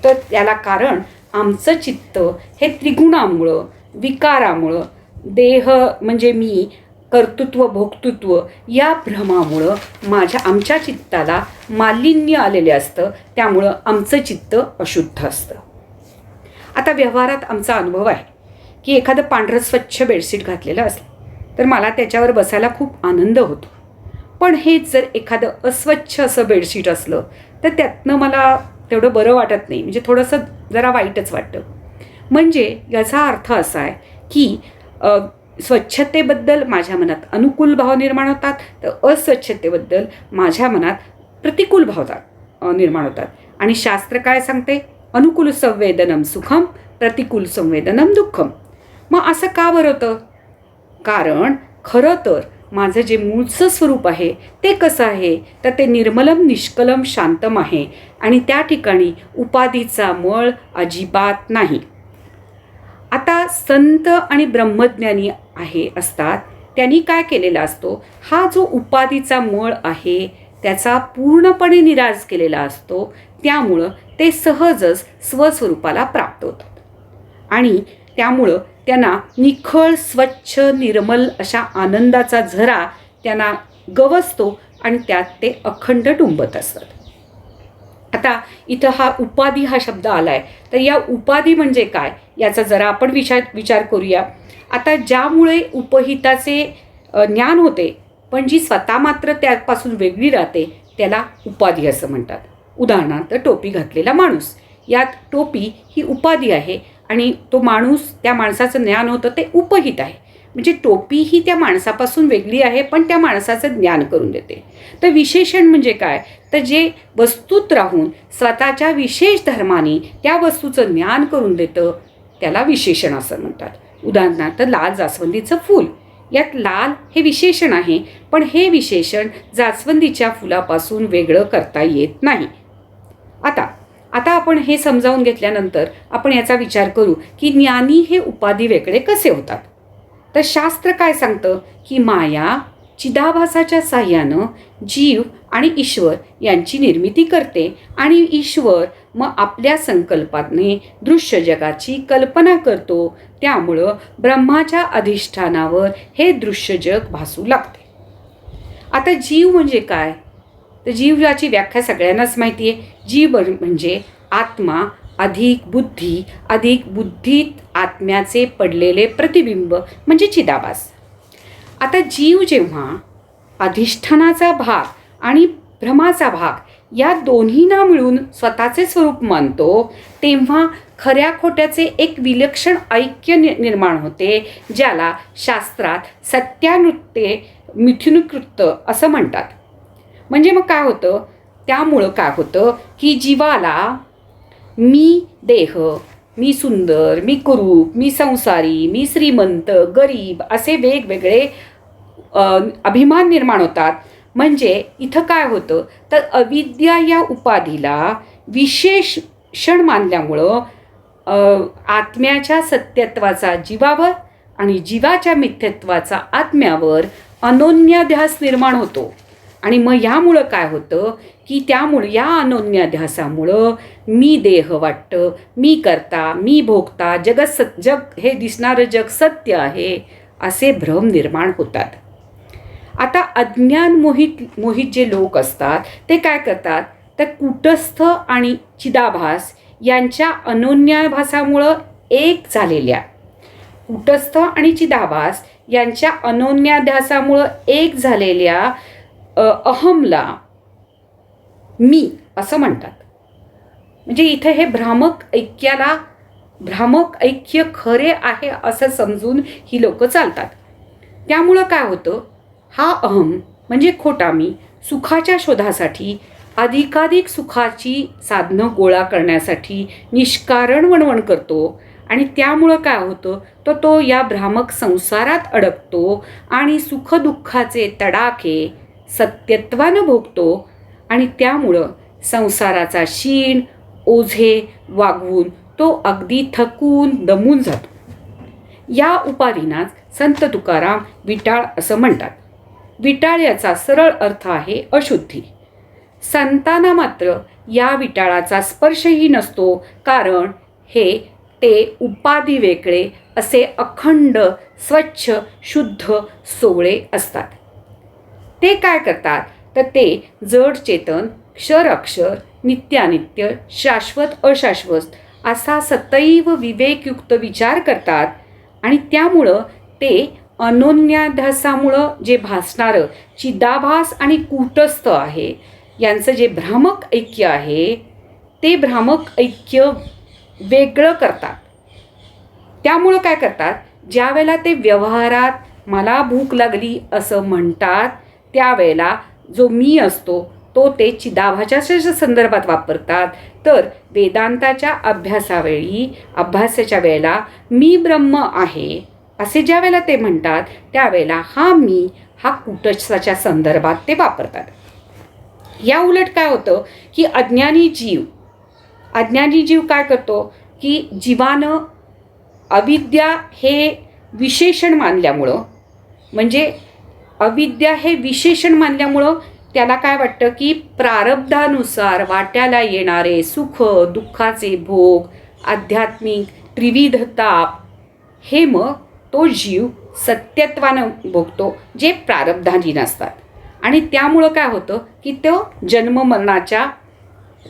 तर त्याला कारण आमचं चित्त हे त्रिगुणामुळं विकारामुळं देह म्हणजे मी कर्तृत्व भोक्तृत्व या भ्रमामुळं आमच्या चित्ताला मालिन्य आलेले असतं त्यामुळं आमचं चित्त अशुद्ध असतं. आता व्यवहारात आमचा अनुभव आहे की एखादं पांढरं स्वच्छ बेडशीट घातलेलं असलं तर मला त्याच्यावर बसायला खूप आनंद होतो. पण हेच जर एखादं अस्वच्छ असं बेडशीट असलं तर त्यातनं मला तेवढं बरं वाटत नाही, म्हणजे थोडंसं जरा वाईटच वाटतं. म्हणजे याचा अर्थ असा आहे की स्वच्छतेबद्दल माझ्या मनात अनुकूल भाव निर्माण होतात तर अस्वच्छतेबद्दल माझ्या मनात प्रतिकूल भाव निर्माण होतात. आणि शास्त्र काय सांगते अनुकूल संवेदनम सुखम प्रतिकूल संवेदनम दुःखम. मग असं का बरं होतं? कारण खरं तर माझं जे मूळचं स्वरूप आहे ते कसं आहे तर ते निर्मलम निष्कलम शांतम आहे आणि त्या ठिकाणी उपाधीचा मळ अजिबात नाही. आता संत आणि ब्रह्मज्ञानी असतात त्यांनी काय केलेला असतो हा जो उपाधीचा मळ आहे त्याचा पूर्णपणे निराश केलेला असतो त्यामुळं ते सहजच स्वस्वरूपाला प्राप्त होतात आणि त्यामुळं त्यांना निखळ स्वच्छ निर्मल अशा आनंदाचा झरा त्यांना गवसतो आणि त्यात ते अखंड डुंबत असतात. आता इथं हा उपाधी हा शब्द आला आहे तर या उपाधी म्हणजे काय याचा जरा आपण विचार करूया. आता ज्यामुळे उपहिताचे ज्ञान होते पण जी स्वतः मात्र त्यापासून वेगळी राहते त्याला उपाधी असं म्हणतात. उदाहरणार्थ टोपी घातलेला माणूस, यात टोपी ही उपाधी आहे आणि तो माणूस त्या माणसाचं ज्ञान होतं ते उपहित आहे. म्हणजे टोपी ही त्या माणसापासून वेगळी आहे पण त्या माणसाचं ज्ञान करून देते. तर विशेषण म्हणजे काय तर जे वस्तूत राहून स्वतःच्या विशेष धर्माने त्या वस्तूचं ज्ञान करून देतं त्याला विशेषण असं म्हणतात. उदाहरणार्थ लाल जास्वंदीचं फूल, यात लाल हे विशेषण आहे पण हे विशेषण जास्वंदीच्या फुलापासून वेगळं करता येत नाही. आता आपण हे समजावून घेतल्यानंतर आपण याचा विचार करू की ज्ञानी हे उपाधी वेगळे कसे होतात. तर शास्त्र काय सांगतं की माया चिदाभासाच्या साह्यानं जीव आणि ईश्वर यांची निर्मिती करते आणि ईश्वर मग आपल्या संकल्पाने दृश्य जगाची कल्पना करतो त्यामुळं ब्रह्माच्या अधिष्ठानावर हे दृश्य जग भासू लागते. आता जीव म्हणजे काय तर जीव याची व्याख्या सगळ्यांनाच माहिती आहे. जीव म्हणजे आत्मा अधिक बुद्धीत आत्म्याचे पडलेले प्रतिबिंब म्हणजे चिदाभास. आता जीव जेव्हा अधिष्ठानाचा भाग आणि भ्रमाचा भाग या दोन्हींना मिळून स्वतःचे स्वरूप मानतो तेव्हा खऱ्या खोट्याचे एक विलक्षण ऐक्य निर्माण होते ज्याला शास्त्रात सत्यानृत्य मिथुनकृत्य असं म्हणतात. म्हणजे मग काय होतं त्यामुळं काय होतं की जीवाला मी देह, मी सुंदर, मी कुरूप, मी संसारी, मी श्रीमंत, गरीब असे वेगवेगळे अभिमान निर्माण होतात. म्हणजे इथं काय होतं तर अविद्या या उपाधीला विशेषण मानल्यामुळं आत्म्याच्या सत्यत्वाचा जीवावर आणि जीवाच्या मिथ्यत्वाचा आत्म्यावर अनोन्याध्यास निर्माण होतो. आणि मग यामुळं काय होतं की त्यामुळं या अनोन्याध्यासामुळं मी देह वाटतं, मी करता, मी भोगता, जग हे दिसणारं जग सत्य आहे असे भ्रम निर्माण होतात. आता अज्ञान मोहित जे लोक असतात ते काय करतात, तर कूटस्थ आणि चिदाभास यांच्या अनोन्याभासामुळं एक झालेल्या, कूटस्थ आणि चिदाभास यांच्या अनोन्याध्यासामुळं एक झालेल्या अहमला मी असं म्हणतात. म्हणजे इथे हे भ्रामक ऐक्य खरे आहे असं समजून ही लोक चालतात. त्यामुळं काय होतं, हा अहम म्हणजे खोटा मी सुखाच्या शोधासाठी, अधिकाधिक सुखाची साधनं गोळा करण्यासाठी निष्कारण वणवण करतो आणि त्यामुळं काय होतं, तर तो या भ्रामक संसारात अडकतो आणि सुखदुःखाचे तडाखे सत्यत्वानं भोगतो आणि त्यामुळं संसाराचा शीण ओझे वागवून तो अगदी थकून दमून जातो. या उपाधीनाच संत तुकाराम विटाळ असं म्हणतात. विटाळ याचा सरळ अर्थ आहे अशुद्धी. संतांना मात्र या विटाळाचा स्पर्शही नसतो, कारण ते उपाधी वेगळे असे अखंड स्वच्छ शुद्ध सोवळे असतात. ते काय करतात, तर ते जड चेतन क्षर अक्षर नित्यानित्य शाश्वत अशाश्वत असा सदैव विवेकयुक्त विचार करतात आणि त्यामुळं ते अनोन्याध्यासामुळं जे भासणारं चिदाभास आणि कूटस्थ आहे यांचं जे भ्रामक ऐक्य आहे ते भ्रामक ऐक्य वेगळं करतात. त्यामुळं काय करतात, ज्या वेळेला ते व्यवहारात मला भूक लागली असं म्हणतात त्यावेळेला जो मी असतो तो ते चिदाभासाच्या संदर्भात वापरतात. तर वेदांताच्या अभ्यासाच्या वेळेला मी ब्रह्म आहे असे ज्या वेळेला ते म्हणतात त्यावेळेला हा मी हा कूटस्थाच्या संदर्भात ते वापरतात. या उलट काय होतं की अज्ञानी जीव काय करतो की जीवानं अविद्या हे विशेषण मानल्यामुळं, म्हणजे अविद्या हे विशेषण मानल्यामुळं त्याला काय वाटतं की प्रारब्धानुसार वाट्याला येणारे सुख दुःखाचे भोग आध्यात्मिक त्रिविध ताप हे मग तो जीव सत्यत्वानं भोगतो जे प्रारब्धाधीन असतात आणि त्यामुळं काय होतं की तो जन्म मरणाच्या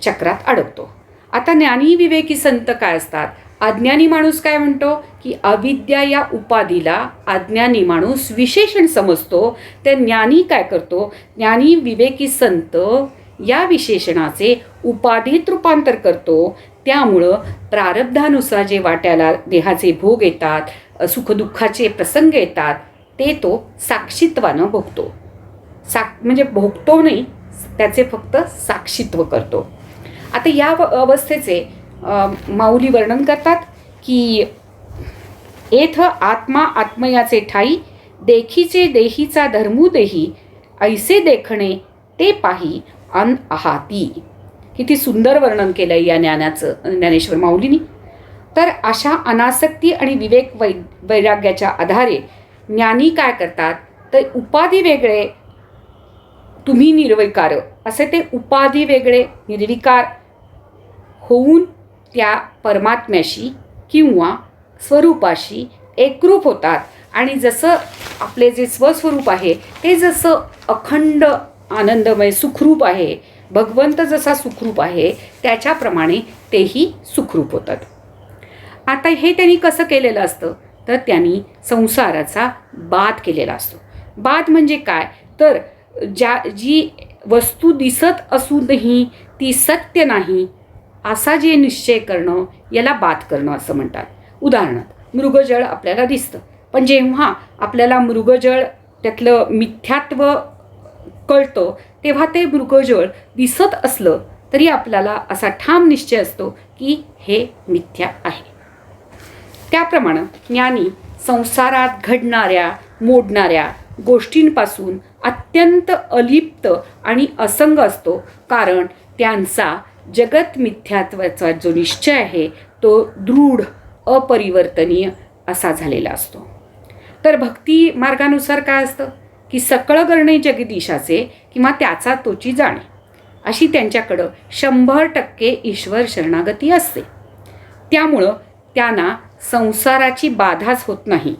चक्रात अडकतो. आता ज्ञानी विवेकी संत काय असतात, अज्ञानी माणूस काय म्हणतो की अविद्या या उपाधीला अज्ञानी माणूस विशेषण समजतो. तर ज्ञानी काय करतो, ज्ञानी विवेकी संत या विशेषणाचे उपाधीत रूपांतर करतो. त्यामुळं प्रारब्धानुसार जे वाट्याला देहाचे भोग येतात सुखदुःखाचे प्रसंग येतात ते तो साक्षीत्वानं भोगतो. म्हणजे भोगतो नाही, त्याचे फक्त साक्षीत्व करतो. आता या अवस्थेचे माऊली वर्णन करतात की एथ आत्मा आत्मयाचे ठाई देखीचे देहीचा धर्मू देही ऐसे देखणे ते पाही अन आहाती. किती सुंदर वर्णन केलं या ज्ञानेश्वर माऊलींनी. तर अशा अनासक्ती आणि विवेक वैराग्याच्या आधारे ज्ञानी काय करतात, तर उपाधी वेगळे तुम्ही निर्विकार असे ते उपाधी वेगळे निर्विकार होऊन त्या परमात्म्याशी किंवा स्वरूपाशी एकरूप होतात आणि जसं आपले जे स्वस्वरूप आहे ते जसं अखंड आनंदमय सुखरूप आहे, भगवंत जसा सुखरूप आहे त्याच्याप्रमाणे तेही सुखरूप होतात. आता हे त्यांनी कसं केलेलं असतं, तर त्यांनी संसाराचा बाध केलेला असतो. बाध म्हणजे काय, तर जी वस्तू दिसत असूनही ती सत्य नाही असा जे निश्चय करणं याला बाध करणं असं म्हणतात. उदाहरणार्थ मृगजळ आपल्याला दिसतं, पण जेव्हा आपल्याला मृगजळ त्यातलं मिथ्यात्व कळतं तेव्हा ते मृगजळ दिसत असलं तरी आपल्याला असा ठाम निश्चय असतो की हे मिथ्या आहे. त्याप्रमाणे ज्ञानी संसारात घडणाऱ्या मोडणाऱ्या गोष्टींपासून अत्यंत अलिप्त आणि असंग असतो, कारण त्यांचा जगत मिथ्यात्वाचा जो निश्चय आहे तो दृढ अपरिवर्तनीय असा झालेला असतो. तर भक्ती मार्गानुसार काय असतं की सकळ करणे जगदीशाचे किंवा त्याचा तोची जाणे अशी त्यांच्याकडं 100% ईश्वर शरणागती असते. त्यामुळं त्यांना संसाराची बाधाच होत नाही.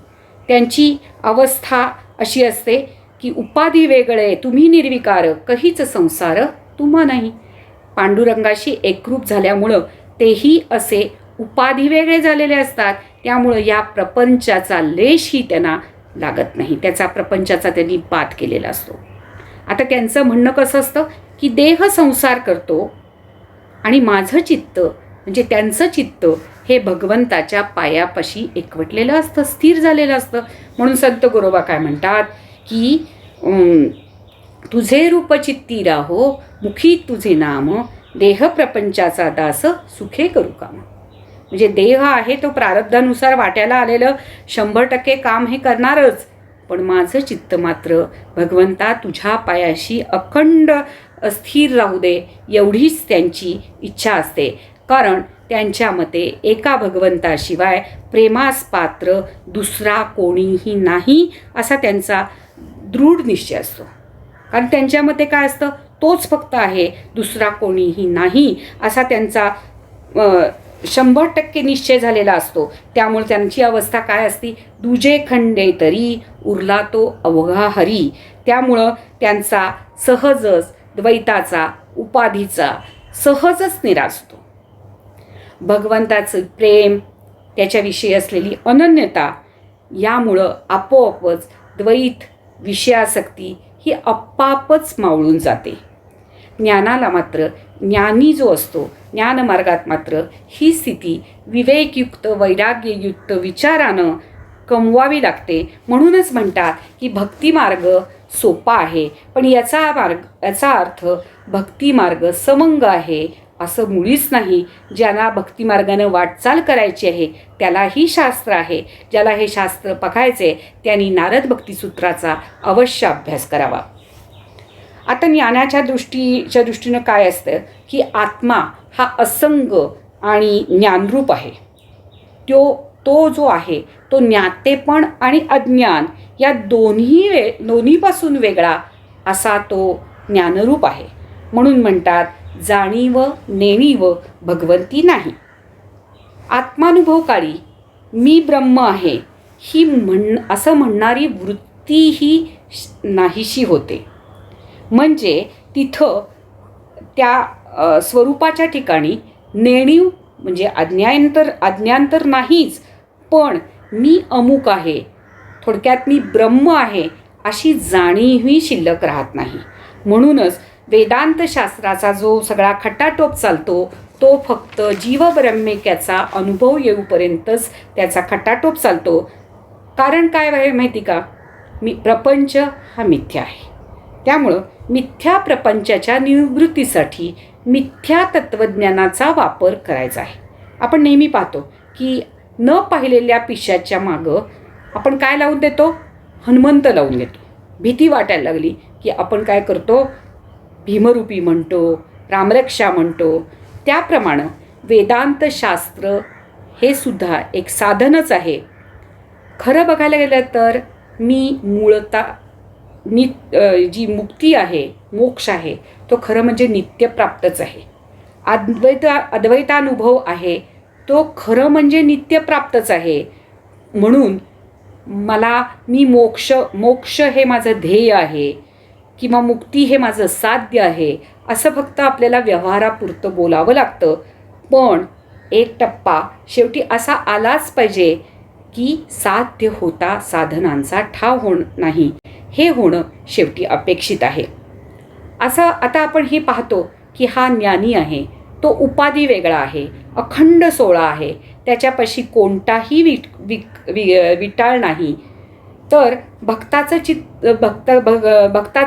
त्यांची अवस्था अशी असते की उपाधी वेगळे तुम्ही निर्विकार, कहीच संसार तुम्हा नाही. पांडुरंगाशी एकरूप झाल्यामुळं तेही असे उपाधी वेगळे झालेले असतात. त्यामुळं या प्रपंचाचा लेशही त्यांना लागत नाही, त्याचा प्रपंचाचा त्यांनी बात केलेला असतो. आता त्यांचं म्हणणं कसं असतं की देह संसार करतो आणि माझं चित्त म्हणजे त्यांचं चित्त हे भगवंताच्या पायापाशी एकवटलेलं असतं, स्थिर झालेलं असतं. म्हणून संत गोरोबा काय म्हणतात की तुझे रूप चित्ती राहो, मुखी तुझे नाम, देह प्रपंचाचा दास सुखे करू काम. म्हणजे देह आहे तो प्रारब्धानुसार वाट्याला आलेलं 100% काम हे करणारच, पण माझं चित्त मात्र भगवंता तुझ्या पायाशी अखंड स्थिर राहू दे, एवढीच त्यांची इच्छा असते. कारण त्यांच्या मते एका भगवंताशिवाय प्रेमास पात्र दुसरा कोणीही नाही असा त्यांचा दृढ निश्चय असतो. कारण त्यांच्या मते काय असतं, तोच फक्त आहे, दुसरा कोणीही नाही असा त्यांचा 100% निश्चय झालेला असतो. त्यामुळे त्यांची अवस्था काय असती, दुजे खंडे तरी उरला तो अवघा हरी. त्यामुळं त्यांचा सहजच द्वैताचा उपाधीचा सहजच निराश होतो. भगवंताचं प्रेम, त्याच्याविषयी असलेली अनन्यता यामुळं आपोआपच द्वैत विषयासक्ती ही आपापच मावळून जाते. ज्ञानाला मात्र, ज्ञानी जो असतो ज्ञानमार्गात मात्र ही स्थिती विवेकयुक्त वैराग्ययुक्त विचारानं कमवावी लागते. म्हणूनच म्हणतात की भक्तिमार्ग सोपा आहे, पण याचा अर्थ भक्तिमार्ग समंग आहे असं मुळीच नाही. ज्यांना भक्तिमार्गानं वाटचाल करायची आहे त्यालाही शास्त्र आहे. ज्याला हे शास्त्र बघायचे त्यांनी नारद भक्तिसूत्राचा अवश्य अभ्यास करावा. आता ज्ञानाच्या दृष्टीनं काय असतं की आत्मा हा असंग आणि ज्ञानरूप आहे. तो जो आहे तो ज्ञातेपण आणि अज्ञान या दोन्हीपासून वेगळा असा तो ज्ञानरूप आहे. म्हणून म्हणतात जाणीव नेणीव भगवंती नाही. आत्मानुभवकाळी मी ब्रह्म आहे ही असं म्हणणारी वृत्ती ही नाहीशी होते. म्हणजे तिथं त्या स्वरूपाच्या ठिकाणी नेणीव म्हणजे अज्ञान तर नाहीच, पण मी अमुक आहे, थोडक्यात मी ब्रह्म आहे अशी जाणीवही शिल्लक राहत नाही. म्हणूनच वेदांत शास्त्राचा जो सगळा खटाटोप चालतो तो फक्त जीवब्रह्मैक्याचा अनुभव येऊपर्यंतच त्याचा खटाटोप चालतो. कारण काय आहे माहिती का, प्रपंच हा मिथ्या आहे. त्यामुळं मिथ्या प्रपंचाच्या निवृत्तीसाठी मिथ्या तत्त्वज्ञानाचा वापर करायचा आहे. आपण नेहमी पाहतो की न पाहिलेल्या पिशाच्या मागं आपण काय लावून देतो, हनुमंत लावून देतो. भीती वाटायला लागली की आपण काय करतो, भीमरूपी म्हणतो, रामरक्षा म्हणतो. त्याप्रमाणे वेदांत शास्त्र हे सुद्धा एक साधनच आहे. खरं बघायला गेलं तर मी मूळतः जी मुक्ती आहे, मोक्ष आहे, तो खरं म्हणजे नित्यप्राप्तच आहे. अद्वैतानुभव आहे तो खरं म्हणजे नित्यप्राप्तच आहे. म्हणून मी मोक्ष हे माझं ध्येय आहे किंवा मुक्ती हे माझं साध्य आहे असं फक्त आपल्याला व्यवहारापुरतं बोलावं लागतं. पण एक टप्पा शेवटी असा आलाच पाहिजे की साध्य होता साधनांचा ठाव नाही, हे होणं शेवटी अपेक्षित आहे. असं आता आपण हे पाहतो की हा ज्ञानी आहे, तो उपाधी वेगळा आहे, अखंड सोळा आहे, त्याच्यापाशी कोणताही विटाळ नाही. तर भक्ताचं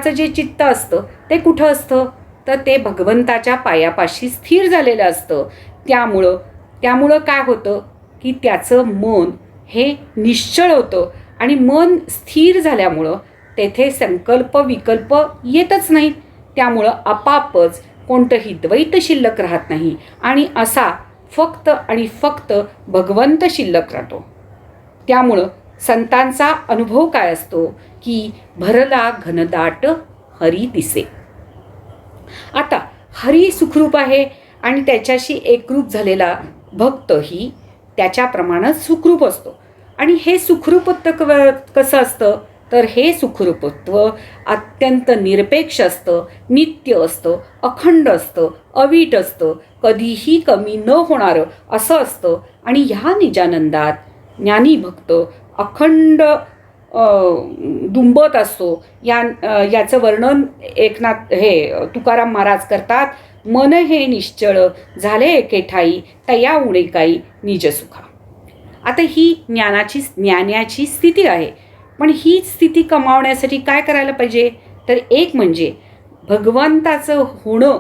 जे चित्त असतं ते कुठं असतं, तर ते भगवंताच्या पायापाशी स्थिर झालेलं असतं. त्यामुळं काय होतं की त्याचं मन हे निश्चळ होतं आणि मन स्थिर झाल्यामुळं तेथे संकल्प विकल्प येतच नाहीत. त्यामुळं आपापच कोणतंही द्वैत शिल्लक राहत नाही आणि असा फक्त आणि फक्त भगवंत शिल्लक राहतो. त्यामुळं संतांचा अनुभव काय असतो की भरला घनदाट हरी दिसे. आता हरी सुखरूप आहे आणि त्याच्याशी एकरूप झालेला भक्तही त्याच्याप्रमाणात सुखरूप असतो. आणि हे सुखरूप कसं असतं तर हे सुखरूपत्व अत्यंत निरपेक्ष असतं, नित्य असतं, अखंड असतं, अवीट असतं, कधीही कमी न होणारं असं असतं. आणि ह्या निजानंदात ज्ञानी भक्त अखंड दुंबत असतो. याचं वर्णन एकनाथ तुकाराम महाराज करतात. मन हे निश्चळ झाले एके ठाई, तया उणे काही निज सुखा. आता ही ज्ञानाची स्थिती आहे. पण ही स्थिती कमावण्यासाठी काय करायला पाहिजे? तर एक म्हणजे भगवंताचं होणं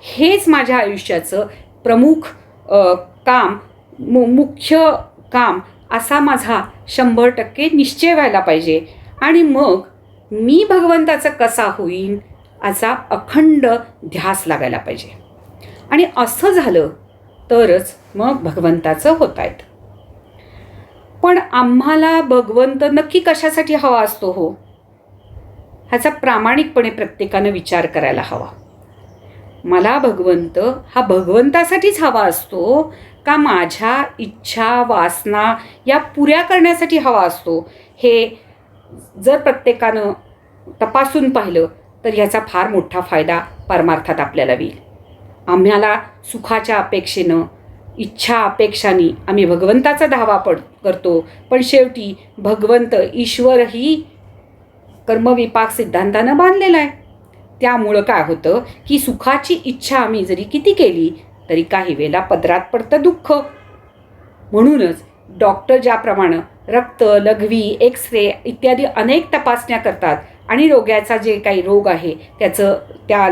हेच माझ्या आयुष्याचं प्रमुख काम, मुख्य काम असा माझा 100% निश्चय व्हायला पाहिजे. आणि मग मी भगवंताचा कसा होईन असा अखंड ध्यास लागायला पाहिजे. आणि असं झालं तरच मग भगवंताचं होता येतं. पण आम्हाला भगवंत नक्की कशासाठी हवा असतो हो? ह्याचा प्रामाणिकपणे प्रत्येकानं विचार करायला हवा. मला भगवंत हा भगवंतासाठीच हवा असतो का माझ्या इच्छा वासना या पुऱ्या करण्यासाठी हवा असतो? हे जर प्रत्येकानं तपासून पाहिलं तर ह्याचा फार मोठा फायदा परमार्थात आपल्याला होईल. आम्हाला सुखाच्या अपेक्षेनं, इच्छा अपेक्षांनी आम्ही भगवंताचा धावा करतो. पण शेवटी भगवंत ईश्वरही कर्मविपाक सिद्धांतानं बांधलेला आहे. त्यामुळं काय होतं की सुखाची इच्छा आम्ही जरी किती केली तरी काही वेळेला पदरात पडतं दुःख. म्हणूनच डॉक्टर ज्याप्रमाणे रक्त, लघवी, एक्सरे इत्यादी अनेक तपासण्या करतात आणि रोग्याचा जे काही रोग आहे त्याचं त्या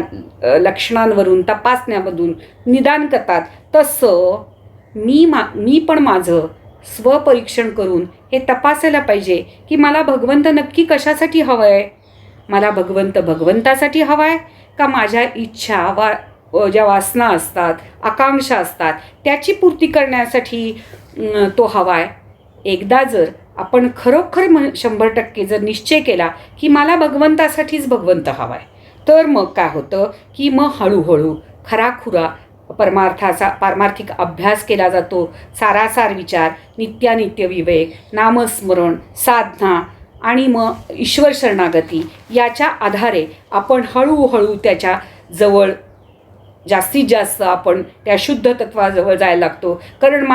लक्षणांवरून, तपासण्यामधून निदान करतात, तसं मी पण माझं स्वपरीक्षण करून हे तपासायला पाहिजे की मला भगवंत नक्की कशासाठी हवं आहे? मला भगवंत भगवंतासाठी हवा आहे का माझ्या इच्छा ज्या वासना असतात, आकांक्षा असतात त्याची पूर्ती करण्यासाठी तो हवा आहे? एकदा जर आपण खरोखर 100% जर निश्चय केला की मला भगवंतासाठीच भगवंत हवा आहे, तर मग काय होतं की मग हळूहळू खराखुरा पारमार्थिक अभ्यास केला जातो. सारासार विचार, नित्यानित्य विवेक, नामस्मरण, साधना आणि मग ईश्वर शरणागती याच्या आधारे आपण हळूहळू त्याच्या जवळ जास्तीत जास्त आपण त्या शुद्ध तत्वाजवळ जायला लागतो. कारण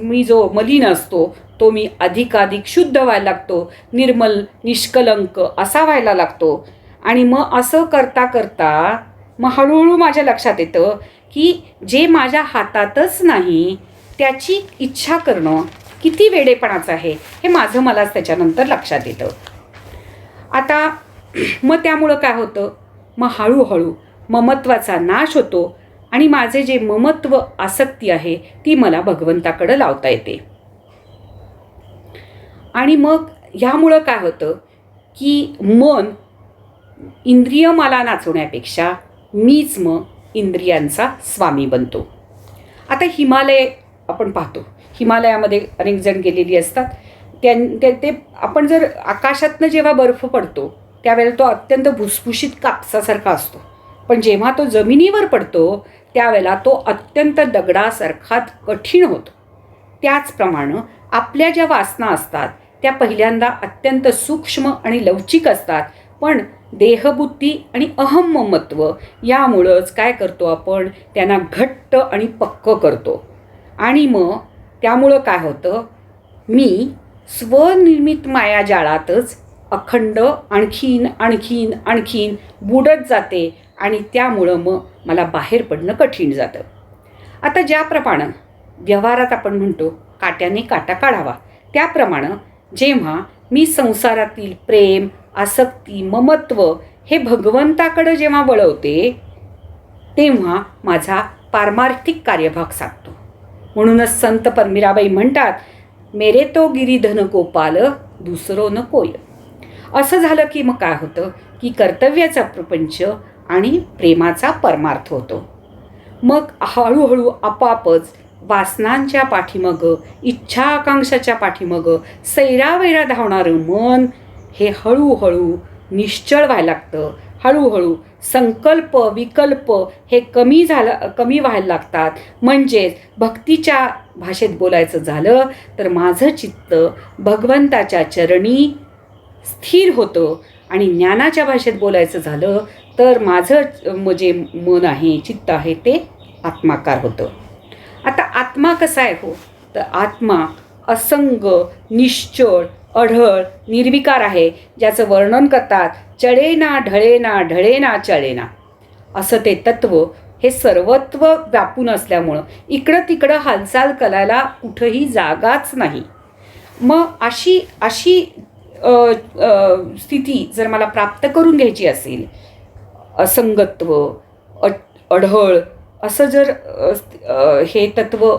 मी जो मलिन असतो तो मी अधिकाधिक शुद्ध व्हायला लागतो, निर्मल निष्कलंक असा व्हायला लागतो. आणि मग असं करता करता मग हळूहळू माझ्या लक्षात येतं की जे माझ्या हातातच नाही त्याची इच्छा करणं किती वेडेपणाचं आहे हे मलाच त्याच्यानंतर लक्षात येतं. आता मग त्यामुळं काय होतं, मग हळूहळू ममत्वाचा नाश होतो आणि माझे जे ममत्व आसक्ती आहे ती मला भगवंताकडे लावता येते. आणि मग ह्यामुळं काय होतं की मन इंद्रिय मला नाचवण्यापेक्षा मीच मग इंद्रियांचा स्वामी बनतो. आता हिमालय आपण पाहतो, हिमालयामध्ये अनेक जण गेलेली असतात. ते आपण जर आकाशातनं जेव्हा बर्फ पडतो त्यावेळेला तो अत्यंत भुसभुशीत कापसासारखा असतो. पण जेव्हा तो जमिनीवर पडतो त्यावेळेला तो अत्यंत दगडासारखा कठीण होतो. त्याचप्रमाणे आपल्या ज्या वासना असतात त्या पहिल्यांदा अत्यंत सूक्ष्म आणि लवचिक असतात. पण देहबुद्धी आणि अहममत्व यामुळंच काय करतो आपण त्यांना घट्ट आणि पक्क करतो. आणि मग त्यामुळं काय होतं, मी स्वनिर्मित मायाजाळातच अखंड आणखीन आणखीन आणखीन बुडत जाते आणि त्यामुळं मग मला बाहेर पडणं कठीण जातं. आता ज्याप्रमाणे व्यवहारात आपण म्हणतो काट्याने काटा काढावा, त्याप्रमाणे जेव्हा मी संसारातील प्रेम, आसक्ती, ममत्व हे भगवंताकडे जेव्हा वळवते तेव्हा माझा पारमार्थिक कार्यभाग साधतो. म्हणूनच संत मीराबाई म्हणतात, मेरे तो गिरीधन गोपाल दुसरो न कोय. असं झालं की मग काय होतं की कर्तव्याचा प्रपंच आणि प्रेमाचा परमार्थ होतो. मग हळूहळू आपापच वासनांच्या पाठीमागं, इच्छा आकांक्षाच्या पाठीमागं सैरावैरा धावणारं मन हे हळूहळू निश्चळ व्हायला लागतं. हळूहळू संकल्प विकल्प हे कमी व्हायला लागतात. म्हणजेच भक्तीच्या भाषेत बोलायचं झालं तर माझं चित्त भगवंताच्या चरणी स्थिर होतं आणि ज्ञानाच्या भाषेत बोलायचं झालं तर माझं जे मन आहे, चित्त आहे, ते आत्माकार होतं. आता आत्मा कसा आहे हो? तर आत्मा असंग, निश्चळ, अढळ, निर्विकार आहे, ज्याचं वर्णन करतात चळेना ढळेना ढळेना चळेना असं ते तत्व हे सर्वत्व व्यापून असल्यामुळं इकडं तिकडं हालचाल करायला कुठंही जागाच नाही. मग अशी अशी स्थिती जर मला प्राप्त करून घ्यायची असेल, असंगत्व, अढळ असं जर हे तत्व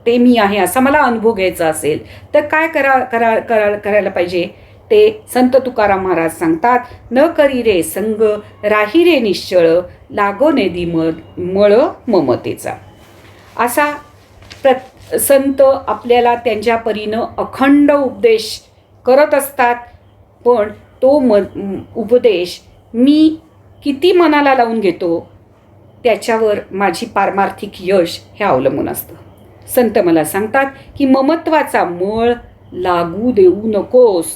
ते मी आहे असा मला अनुभव घ्यायचा असेल तर काय करायला पाहिजे? ते संत तुकाराम महाराज सांगतात, न करी रे संग राही रे निश्चळ लागो नेदी मळ ममतेचा. असा संत आपल्याला त्यांच्या परीनं अखंड उपदेश करत असतात, पण तो उपदेश मी किती मनाला लावून घेतो त्याच्यावर माझी पारमार्थिक यश हे अवलंबून असतं. संत मला सांगतात की ममत्वाचा मळ लागू देऊ नकोस.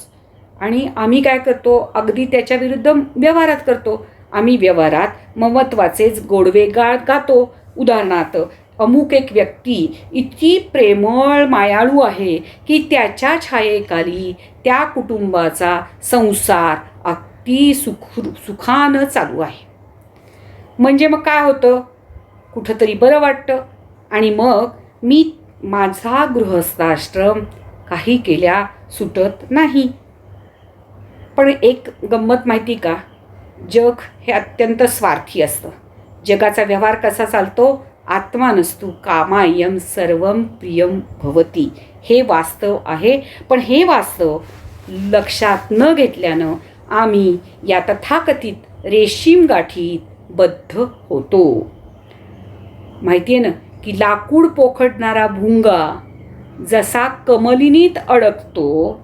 आणि आम्ही काय करतो? अगदी त्याच्या विरुद्ध व्यवहारात करतो. आम्ही व्यवहारात ममत्वाचेच गोडवे गातो. उदाहरणार्थ, अमुक एक व्यक्ती इतकी प्रेमळ मायाळू आहे की त्याच्या छायेखाली त्या कुटुंबाचा संसार अगदी सुखानं चालू आहे. म्हणजे मग काय होतं? कुठंतरी बरं वाटतं आणि मग मी माझा गृहस्थाश्रम काही केल्या सुटत नाही. पण एक गंमत माहिती का? जग हे अत्यंत स्वार्थी असतं. जगाचा व्यवहार कसा चालतो? आत्मा नसतो कामायम सर्वम प्रियम भवती, हे वास्तव आहे. पण हे वास्तव लक्षात न घेतल्यानं आम्ही या तथाकथित रेशीम गाठीत बद्ध होतो. माहिती आहे ना की लाकूड पोखडणारा भुंगा जसा कमलिनीत अडकतो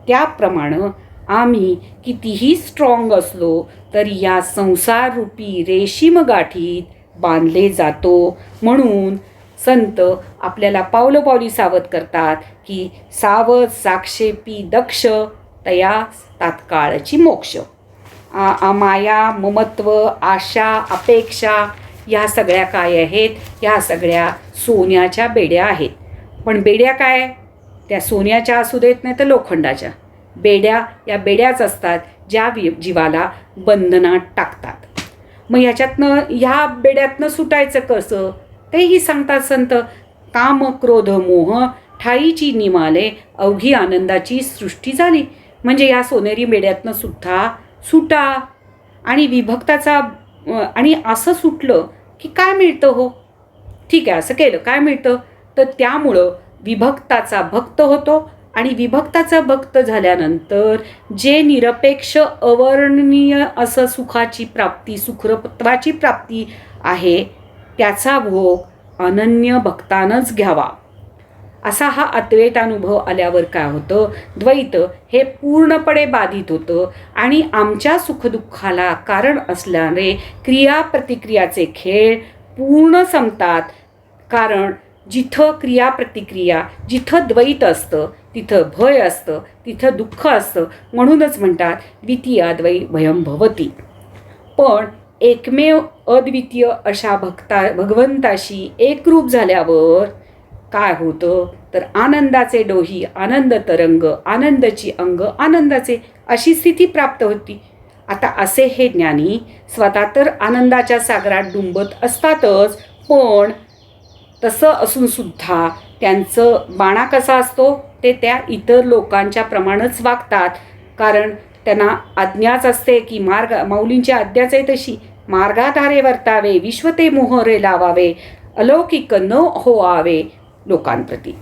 त्याप्रमाणे आम्ही कितीही स्ट्रॉंग असलो तरी या संसाररूपी रेशीम गाठीत बांधले जातो. म्हणून संत आपल्याला पावलोपावली सावध करतात की सावध साक्षेपी दक्ष तया तात्काळची मोक्ष. माया, ममत्व, आशा, अपेक्षा ह्या सगळ्या काय आहेत? ह्या सगळ्या सोन्याच्या बेड्या आहेत. पण बेड्या काय? त्या सोन्याच्या असू देत नाही तर लोखंडाच्या. बेड्या या बेड्याच असतात ज्या जीवाला बंधनात टाकतात. मग ह्या बेड्यातनं सुटायचं कसं तेही सांगतात संत. काम क्रोध मोह ठाईची निमाले अवघी आनंदाची सृष्टी झाली. म्हणजे या सोनेरी बेड्यातनं सुटा आणि विभक्ताचा आणि असं सुटलं की काय मिळतं हो? ठीक आहे, असं केलं काय मिळतं? तर त्यामुळं विभक्ताचा भक्त होतो आणि विभक्ताचा भक्त झाल्यानंतर जे निरपेक्ष अवर्णनीय असं सुखाची प्राप्ती, सुखरत्वाची प्राप्ती आहे त्याचा भोग अनन्य भक्तानंच घ्यावा. असा हा अद्वैतानुभव आल्यावर काय होतं? द्वैत हे पूर्णपणे बाधित होतं आणि आमच्या सुखदुःखाला कारण असल्याने क्रियाप्रतिक्रियाचे खेळ पूर्ण संपतात. कारण जिथं क्रियाप्रतिक्रिया, जिथं द्वैत असतं तिथं भय असतं, तिथं दुःख असतं. म्हणूनच म्हणतात द्वितीयाद्वै भयं भवती. पण एकमेव अद्वितीय अशा भगवंताशी एकरूप झाल्यावर काय होतं? तर आनंदाचे डोही आनंद तरंग, आनंदाची अंग आनंदाचे, अशी स्थिती प्राप्त होती. आता असे हे ज्ञानी स्वतः तर आनंदाच्या सागरात डुंबत असतातच, पण तसं असून सुद्धा त्यांचं बाणा कसा असतो? ते त्या इतर लोकांच्या प्रमाणच वागतात. कारण त्यांना आज्ञाच असते की माऊलींची आज्ञाच आहे तशी, मार्गाधारे वर्तावे विश्वते मोहरे लावावे अलौकिक न होवावे लोकांप्रती.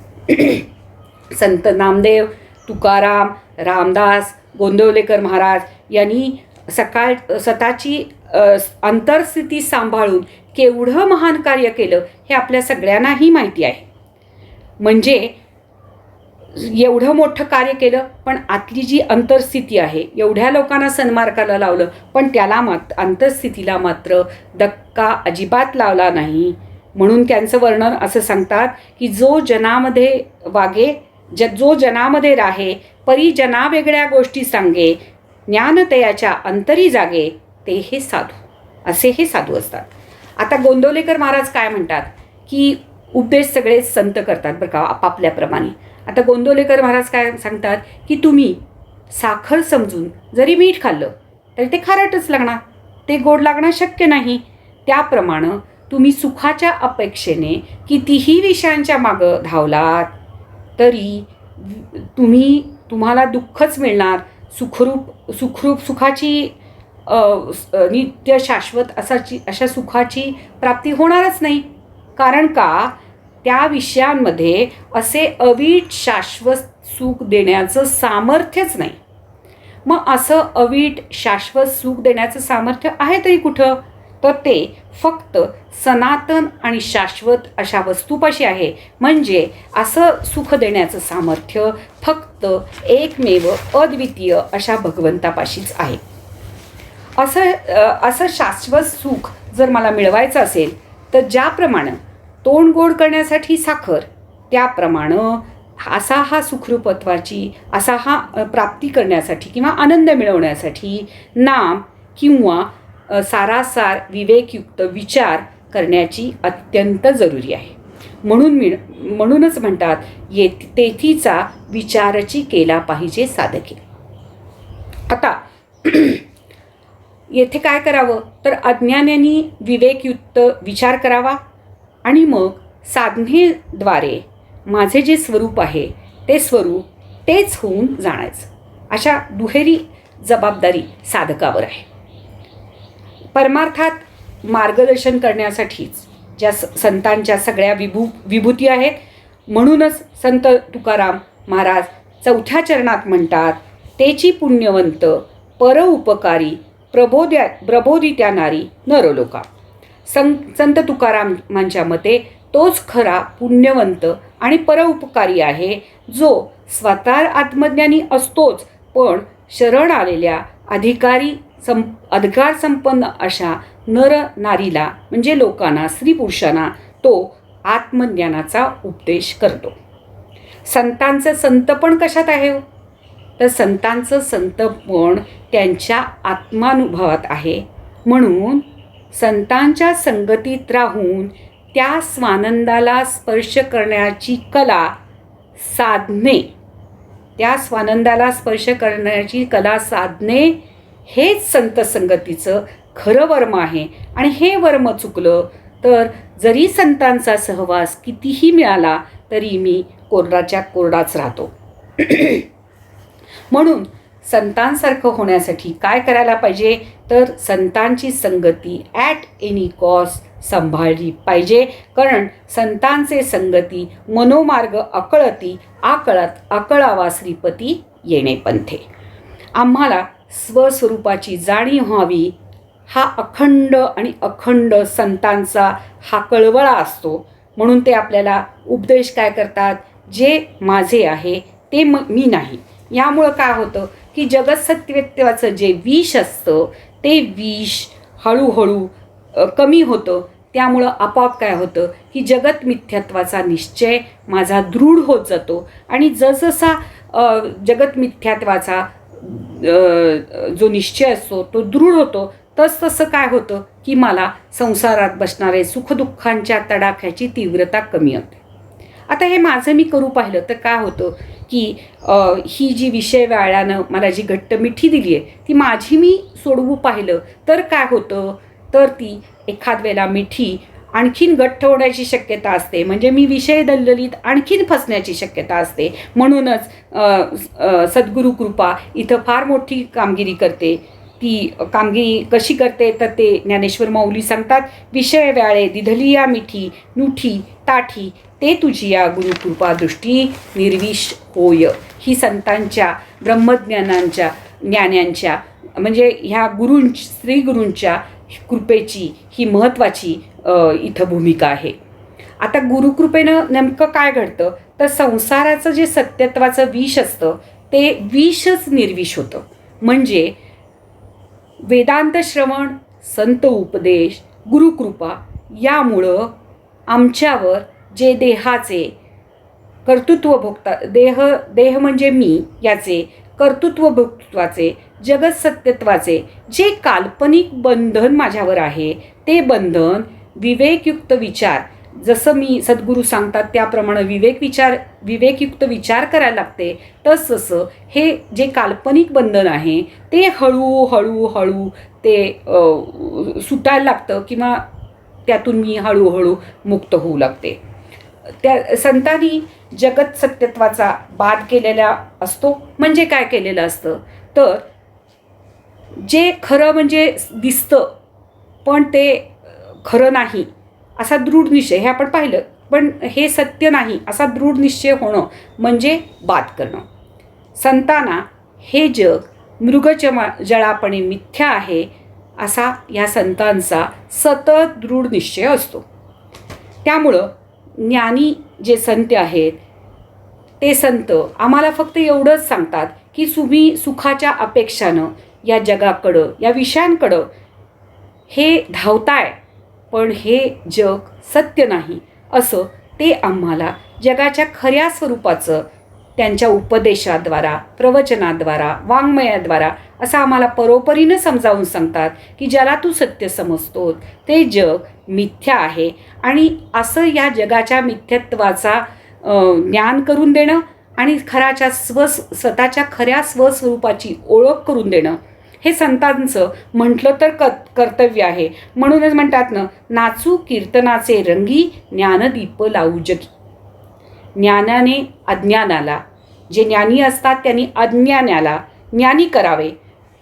संत नामदेव, तुकाराम, रामदास, गोंदवलेकर महाराज यांनी स्वतःची अंतरस्थिती सांभाळून केवढं महान कार्य केलं हे आपल्या सगळ्यांनाही माहिती आहे. म्हणजे एवढं मोठं कार्य केलं, पण आतली जी अंतरस्थिती आहे, एवढ्या लोकांना सन्मार्गाला लावलं, पण त्याला अंतरस्थितीला मात्र धक्का अजिबात लावला नाही. म्हणून त्यांचं वर्णन असं सांगतात की जो जनामध्ये वागे, जो जनामध्ये राहे, परी जना वेगळ्या गोष्टी सांगे, ज्ञानतयाच्या अंतरी जागे ते हे साधू, असे हे साधू असतात. आता गोंदवलेकर महाराज काय म्हणतात की उपदेश सगळे संत करतात बरं का आपापल्याप्रमाणे. आता गोंदवलेकर महाराज काय सांगतात की तुम्ही साखर समजून जरी मीठ खाल्लं तरी ते खारटच लागणार, ते गोड लागणं शक्य नाही. त्याप्रमाणे तुम्ही सुखाच्या अपेक्षेने कितीही विषयांच्या मागं धावलात तरी तुम्हाला दुःखच मिळणार. सुखरूप सुखाची नित्य शाश्वत अशा सुखाची प्राप्ती होणारच नाही. कारण का त्या विषयांमध्ये असे अवीट शाश्वत सुख देण्याचं सामर्थ्यच नाही. मग असं अवीट शाश्वत सुख देण्याचं सामर्थ्य आहे तरी कुठं, तर ते फक्त सनातन आणि शाश्वत अशा वस्तूपाशी आहे. म्हणजे असं सुख देण्याचं सामर्थ्य फक्त एकमेव अद्वितीय अशा भगवंतापाशीच आहे. असं शाश्वत सुख जर मला मिळवायचं असेल तर ज्याप्रमाणे तोंड गोड करण्यासाठी साखर, त्याप्रमाणे असा हा सुखरूपत्वाची असा हा प्राप्ती करण्यासाठी किंवा आनंद मिळवण्यासाठी नाम किंवा सारासार विवेकयुक्त विचार करण्याची अत्यंत जरुरी आहे. म्हणूनच म्हणतात तेथीचा विचारची केला पाहिजे साधके. आता येथे काय करावं तर अज्ञानाने विवेकयुक्त विचार करावा आणि मग साधनेद्वारे माझे जे स्वरूप आहे ते स्वरूप तेच होऊन जाणायचं. अशा दुहेरी जबाबदारी साधकावर आहे. परमार्थात मार्गदर्शन करण्यासाठीच ज्या संतांच्या सगळ्या विभूती आहेत. म्हणूनच संत तुकाराम महाराज 4थ्या चरणात म्हणतात, तेची पुण्यवंत परउपकारी प्रबोधित्या नारी नरलोका. संत तुकारामांच्या मते तोच खरा पुण्यवंत आणि परोपकारी आहे जो स्वतः आत्मज्ञानी असतोच, पण शरण आलेल्या अधिकार संपन्न अशा नर नारीला म्हणजे लोकांना, स्त्री पुरुषांना तो आत्मज्ञानाचा उपदेश करतो. संतांचं संतपण कशात आहे तर संतांचं संतपण त्यांच्या आत्मानुभवात आहे. म्हणून संतांच्या संगतीत राहून त्या स्वानंदाला स्पर्श करण्याची कला साधणे, त्या स्वानंदाला स्पर्श करण्याची कला साधणे हेच संत संगतीचं खरं वर्म आहे. आणि हे वर्म चुकलं तर जरी संतांचा सहवास कितीही मिळाला तरी मी कोरडाच्या कोरडाच राहतो. म्हणून संतांसारखं होण्यासाठी काय करायला पाहिजे तर संतांची संगती ॲट एनी कॉस्ट सांभाळली पाहिजे. कारण संतांचे संगती मनोमार्ग अकळती अकळावा श्रीपती येणे पंथे. आम्हाला स्वस्वरूपाची जाणीव व्हावी हा अखंड संतांचा हा कळवळा असतो. म्हणून ते आपल्याला उपदेश काय करतात, जे माझे आहे ते मी नाही. यामुळं काय होतं की जगत्सत्यत्वाचं जे विष असतं ते विष हळूहळू कमी होतं. त्यामुळं आपोआप काय होतं की जगत मिथ्यात्वाचा निश्चय माझा दृढ होत जातो. आणि जसजसा जगत मिथ्यात्वाचा जो निश्चय असतो तो दृढ होतो तसं काय होतं की मला संसारात बसणारे सुखदुःखांच्या तडाख्याची तीव्रता कमी होते. आता हे माझं मी करू पाहिलं तर काय होतं की ही जी विषय वाळ्यानं मला जी घट्ट मिठी दिली आहे ती माझी मी सोडवू पाहिलं तर काय होतं तर ती एखाद वेळेला मिठी आणखीन घट्ट होण्याची शक्यता असते. म्हणजे मी विषय दलदलीत आणखीन फसण्याची शक्यता असते. म्हणूनच सद्गुरू कृपा इथं फार मोठी कामगिरी करते. ती कामगिरी कशी करते तर ते ज्ञानेश्वर माऊली सांगतात, विषय व्याळे दिधलिया मिठी नुठी ताठी ते तुझी या गुरुकृपा दृष्टी निर्विष होय. ही संतांच्या ज्ञानांच्या म्हणजे ह्या श्रीगुरूंच्या कृपेची ही महत्त्वाची इथं भूमिका आहे. आता गुरुकृपेनं नेमकं काय घडतं तर संसाराचं जे सत्यत्वाचं विष असतं ते विषच निर्विष होतं. म्हणजे वेदांत श्रवण, संत उपदेश, गुरुकृपा यामुळं आमच्यावर जे देहाचे कर्तृत्व भोगता देह म्हणजे मी याचे कर्तृत्व भोगत्वाचे जगत सत्यत्वाचे जे काल्पनिक बंधन माझ्यावर आहे ते बंधन विवेकयुक्त विचार, जसं मी सद्गुरू सांगतात त्याप्रमाणे विवेकयुक्त विचार करायला लागते, तसं हे जे काल्पनिक बंधन आहे ते हळूहळू ते सुटायला लागतं किंवा त्यातून मी हळूहळू मुक्त होऊ लागते. त्या संतांनी जगत सत्यत्वाचा बाध केलेला असतो. म्हणजे काय केलेलं असतं तर जे खरं म्हणजे दिसतं पण ते खरं नाही असा दृढ निश्चय, हे आपण पाहिलं, पण हे सत्य नाही असा दृढ निश्चय होणं म्हणजे बाध करणं. संतांना हे जग मृगजळापणे मिथ्या आहे असा या संतांचा सतत दृढ निश्चय असतो. त्यामुळं ज्ञानी जे संत आहेत ते संत आम्हाला फक्त एवढंच सांगतात की तुम्ही सुखाच्या अपेक्षानं या जगाकडं, या विषयांकडं हे धावताय, पण हे जग सत्य नाही असं ते आम्हाला जगाच्या खऱ्या स्वरूपाचं त्यांच्या उपदेशाद्वारा, प्रवचनाद्वारा, वाङ्मयाद्वारा असं आम्हाला परोपरीनं समजावून सांगतात की ज्याला तू सत्य समजतो ते जग मिथ्या आहे. आणि असं या जगाच्या मिथ्यत्वाचा ज्ञान करून देणं आणि स्वतःच्या खऱ्या स्वस्वरूपाची ओळख करून देणं हे संतांचं म्हटलं तर कर्तव्य आहे. म्हणूनच म्हणतात ना, नाचू कीर्तनाचे रंगी ज्ञानदीप लावू जगी. ज्ञानाने अज्ञानाला, जे ज्ञानी असतात त्यांनी अज्ञानाला ज्ञानी करावे.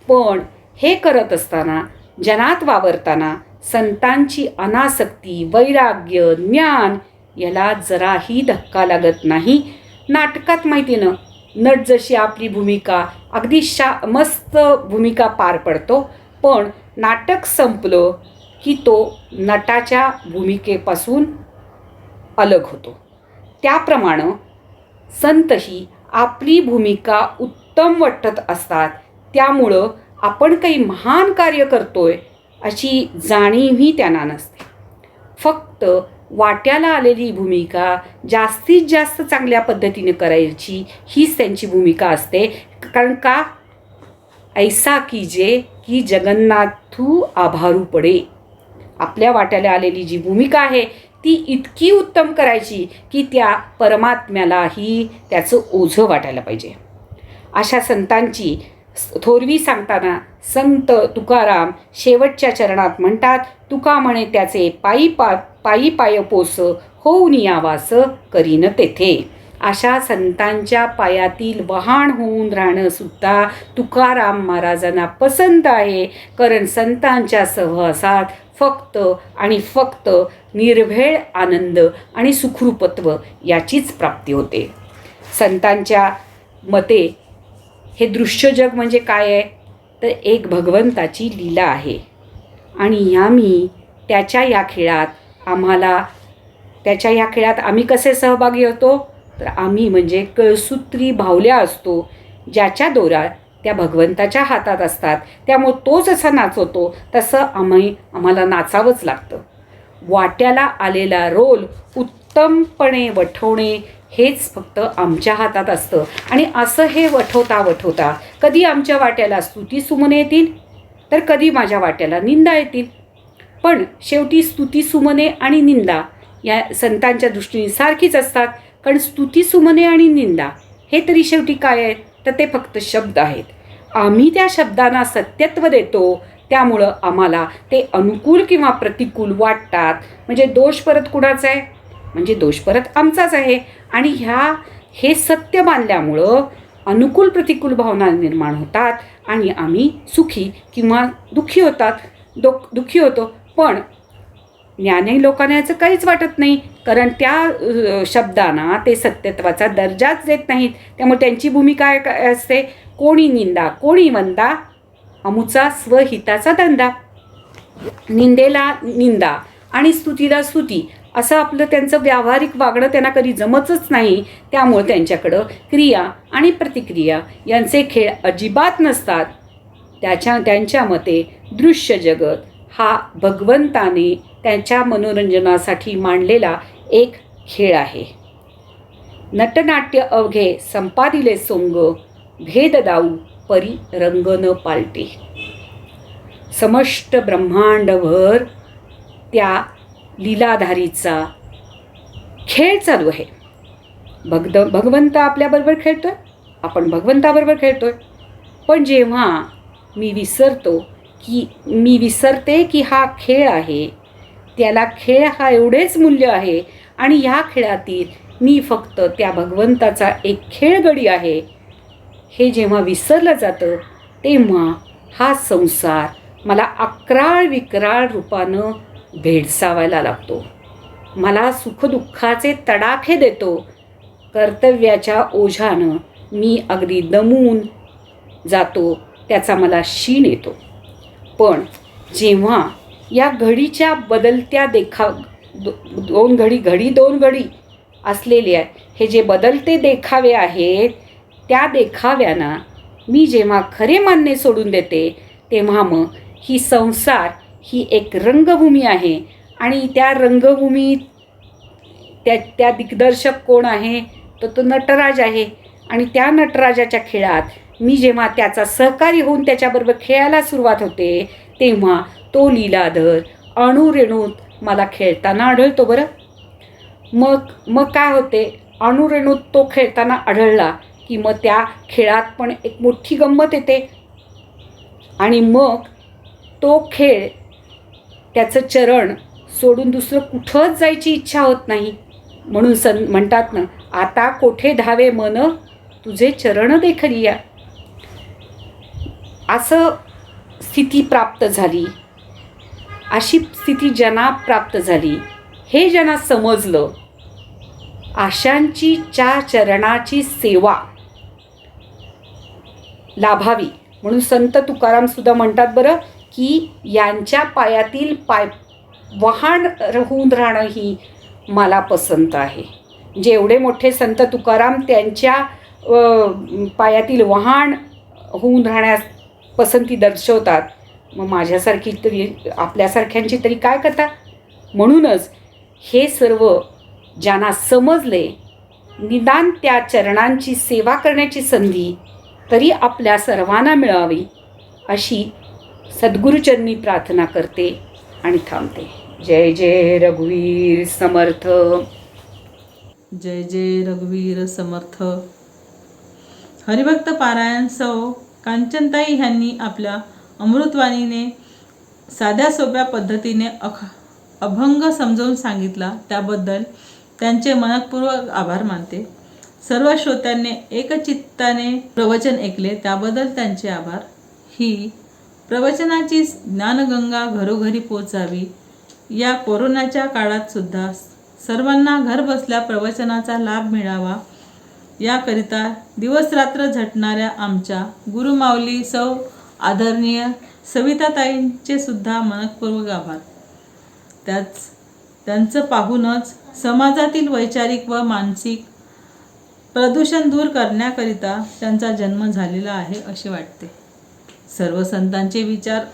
पण हे करत असताना, जनात वावरताना संतांची अनासक्ती, वैराग्य, ज्ञान याला जराही धक्का लागत नाही. नाटकात माहिती ना, नट जशी आपली भूमिका अगदी मस्त भूमिका पार पडतो, पण नाटक संपलं की तो नटाच्या भूमिकेपासून अलग होतो. त्याप्रमाणे संतही आपली भूमिका उत्तम वाटत असतात. त्यामुळं आपण काही महान कार्य करतोय अशी जाणीवही त्यांना नसते. फक्त वाट्याला आलेली भूमिका जास्तीत जास्त चांगल्या पद्धतीने करायची हीच त्यांची भूमिका असते. कारण का, ऐसा कीजे की जगन्नाथू आभारू पडे. आपल्या वाट्याला आलेली जी भूमिका आहे ती इतकी उत्तम करायची की त्या परमात्म्यालाही त्याचं ओझं वाटायला पाहिजे. अशा संतांची थोरवी सांगताना संत तुकाराम शेवटच्या चरणात म्हणतात, तुका म्हणे त्याचे पायी पाय पोस होऊन यावास करीन तेथे. अशा संतांच्या पायातील वहाण होऊन राहणं सुद्धा तुकाराम महाराजांना पसंत आहे. कारण संतांच्या सहवासात फक्त आणि फक्त निर्भेळ आनंद आणि सुखरूपत्व याचीच प्राप्ती होते. संतांच्या मते हे दृश्य जग म्हणजे काय आहे तर एक भगवंताची लीला आहे. आणि आम्ही त्याच्या या खेळात आम्ही कसे सहभागी होतो तर आम्ही म्हणजे कळसूत्री भावल्या असतो, ज्याच्या दोरा त्या भगवंताच्या हातात असतात. त्यामुळे तो जसा नाचवतो तसं आम्हाला नाचावंच लागतं. वाट्याला आलेला रोल उत्तमपणे वठवणे हेच फक्त आमच्या हातात असतं. आणि असं हे वठवता कधी आमच्या वाट्याला स्तुती सुमने येतील तर कधी माझ्या वाट्याला निंदा येतील. पण शेवटी स्तुती सुमने आणि निंदा या संतांच्या दृष्टीने सारखीच असतात. कारण स्तुती सुमने आणि निंदा हे तरी शेवटी काय आहेत तर ते फक्त शब्द आहेत. आम्ही त्या शब्दांना सत्यत्व देतो, त्यामुळं आम्हाला ते अनुकूल किंवा प्रतिकूल वाटतात. म्हणजे दोष परत कुणाचा आहे म्हणजे दोष परत आमचाच आहे. आणि हे सत्य मानल्यामुळं अनुकूल प्रतिकूल भावना निर्माण होतात आणि आम्ही सुखी किंवा दुःखी होतो. पण ज्ञानी लोकांना याचं काहीच वाटत नाही, कारण त्या शब्दांना ते सत्यत्वाचा दर्जाच देत नाहीत. त्यामुळे त्यांची भूमिका काय असते, कोणी निंदा कोणी वंदा, अमुचा स्वहिताचा धंदा. निंदेला निंदा आणि स्तुतीला स्तुती असं आपलं त्यांचं व्यावहारिक वागणं त्यांना कधी जमतच नाही. त्यामुळे त्यांच्याकडं क्रिया आणि प्रतिक्रिया यांचे खेळ अजिबात नसतात. त्यांच्या मते दृश्य जगत हा भगवंताने त्यांच्या मनोरंजनासाठी मांडलेला एक खेळ आहे. नटनाट्य अवघे संपादिले सोंग भेद दाऊ परी रंग न पालटे. समष्ट ब्रह्मांडभर त्या लीलाधारीचा खेळ चालू आहे. भगवंत आपल्याबरोबर खेळतोय, आपण भगवंताबरोबर खेळतोय. पण जेव्हा मी विसरते की हा खेळ आहे, त्याला खेळ हा एवढेच मूल्य आहे आणि ह्या खेळातील मी फक्त त्या भगवंताचा एक खेळगडी आहे, हे जेव्हा विसरलं जातं तेव्हा हा संसार मला अक्राळ विक्राळ रूपानं भेडसावायला लागतो. मला सुखदुःखाचे तडाखे देतो. कर्तव्याच्या ओझ्यानं मी अगदी दमून जातो, त्याचा मला शीण येतो. पण जेव्हा या घडीच्या बदलत्या दोन घडी असलेले हे जे बदलते देखावे आहेत, त्या देखाव्यांना मी जेव्हा खरे मानणे सोडून देते, तेव्हा मग ही संसार ही एक रंगभूमी आहे आणि त्या रंगभूमीत त्या दिग्दर्शक कोण आहे, तर तो नटराज आहे. आणि त्या नटराजाच्या खेळात मी जेव्हा त्याचा सहकारी होऊन त्याच्याबरोबर खेळायला सुरुवात होते, तेव्हा तो लीलाधर अणुरेणूत मला खेळताना आढळतो. बरं, मग काय होते, अणुरेणूत तो खेळताना आढळला की मग त्या खेळात पण एक मोठी गंमत येते. आणि मग तो खेळ, त्याचं चरण सोडून दुसरं कुठंच जायची इच्छा होत नाही. म्हणून म्हणतात ना, आता कोठे धावे मन तुझे चरण देखलिया. असं स्थिती प्राप्त झाली, अशी स्थिती ज्यांना प्राप्त झाली, हे ज्यांना समजलं, आशांच्या चरणाची सेवा लाभावी म्हणून संत तुकाराम सुद्धा म्हणतात बरं, की यांच्या पायातील वहाण होऊन राहणं ही मला पसंत आहे. जे एवढे मोठे संत तुकाराम त्यांच्या पायातील वहाण होऊन राहण्यास पसंती दर्शवतात, मग माझ्यासारखी तरी, आपल्यासारख्यांची तरी काय कथा. म्हणूनच हे सर्व ज्यांना समजले, निदान त्या चरणांची सेवा करण्याची संधी तरी आपल्या सर्वांना मिळावी, अशी सद्गुरुचरणी प्रार्थना करते आणि थांबते. जय जय रघुवीर समर्थ. जय जय रघुवीर समर्थ. हरिभक्त पारायण सौ कांचनताई ह्यांनी आपल्या अमृतवाणीने साध्या सोप्या पद्धतीने अभंग समजावून सांगितला, त्याबद्दल त्यांचे मनपूर्वक आभार मानते. सर्व श्रोत्यांनी एकचित्ताने प्रवचन ऐकले, त्याबद्दल त्यांचे आभार. ही प्रवचनाची ज्ञानगंगा घरोघरी पोचावी, या कोरोनाच्या काळात सुद्धा सर्वांना घरबसल्या प्रवचनाचा लाभ मिळावा, याकरिता दिवसरात्र झटणाऱ्या आमच्या गुरुमाऊली सौ आदरणीय सविताताईंचे सुद्धा मनपूर्वक आभार. त्यांचं पाहूनच समाजातील वैचारिक व मानसिक प्रदूषण दूर करण्याकरिता त्यांचा जन्म झालेला आहे असे वाटते. सर्व संतांचे विचार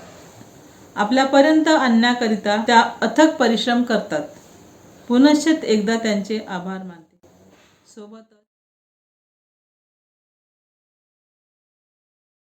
आपल्यापर्यंत आणण्याकरिता त्या अथक परिश्रम करतात. पुनश्च एकदा त्यांचे आभार मानते. सोबत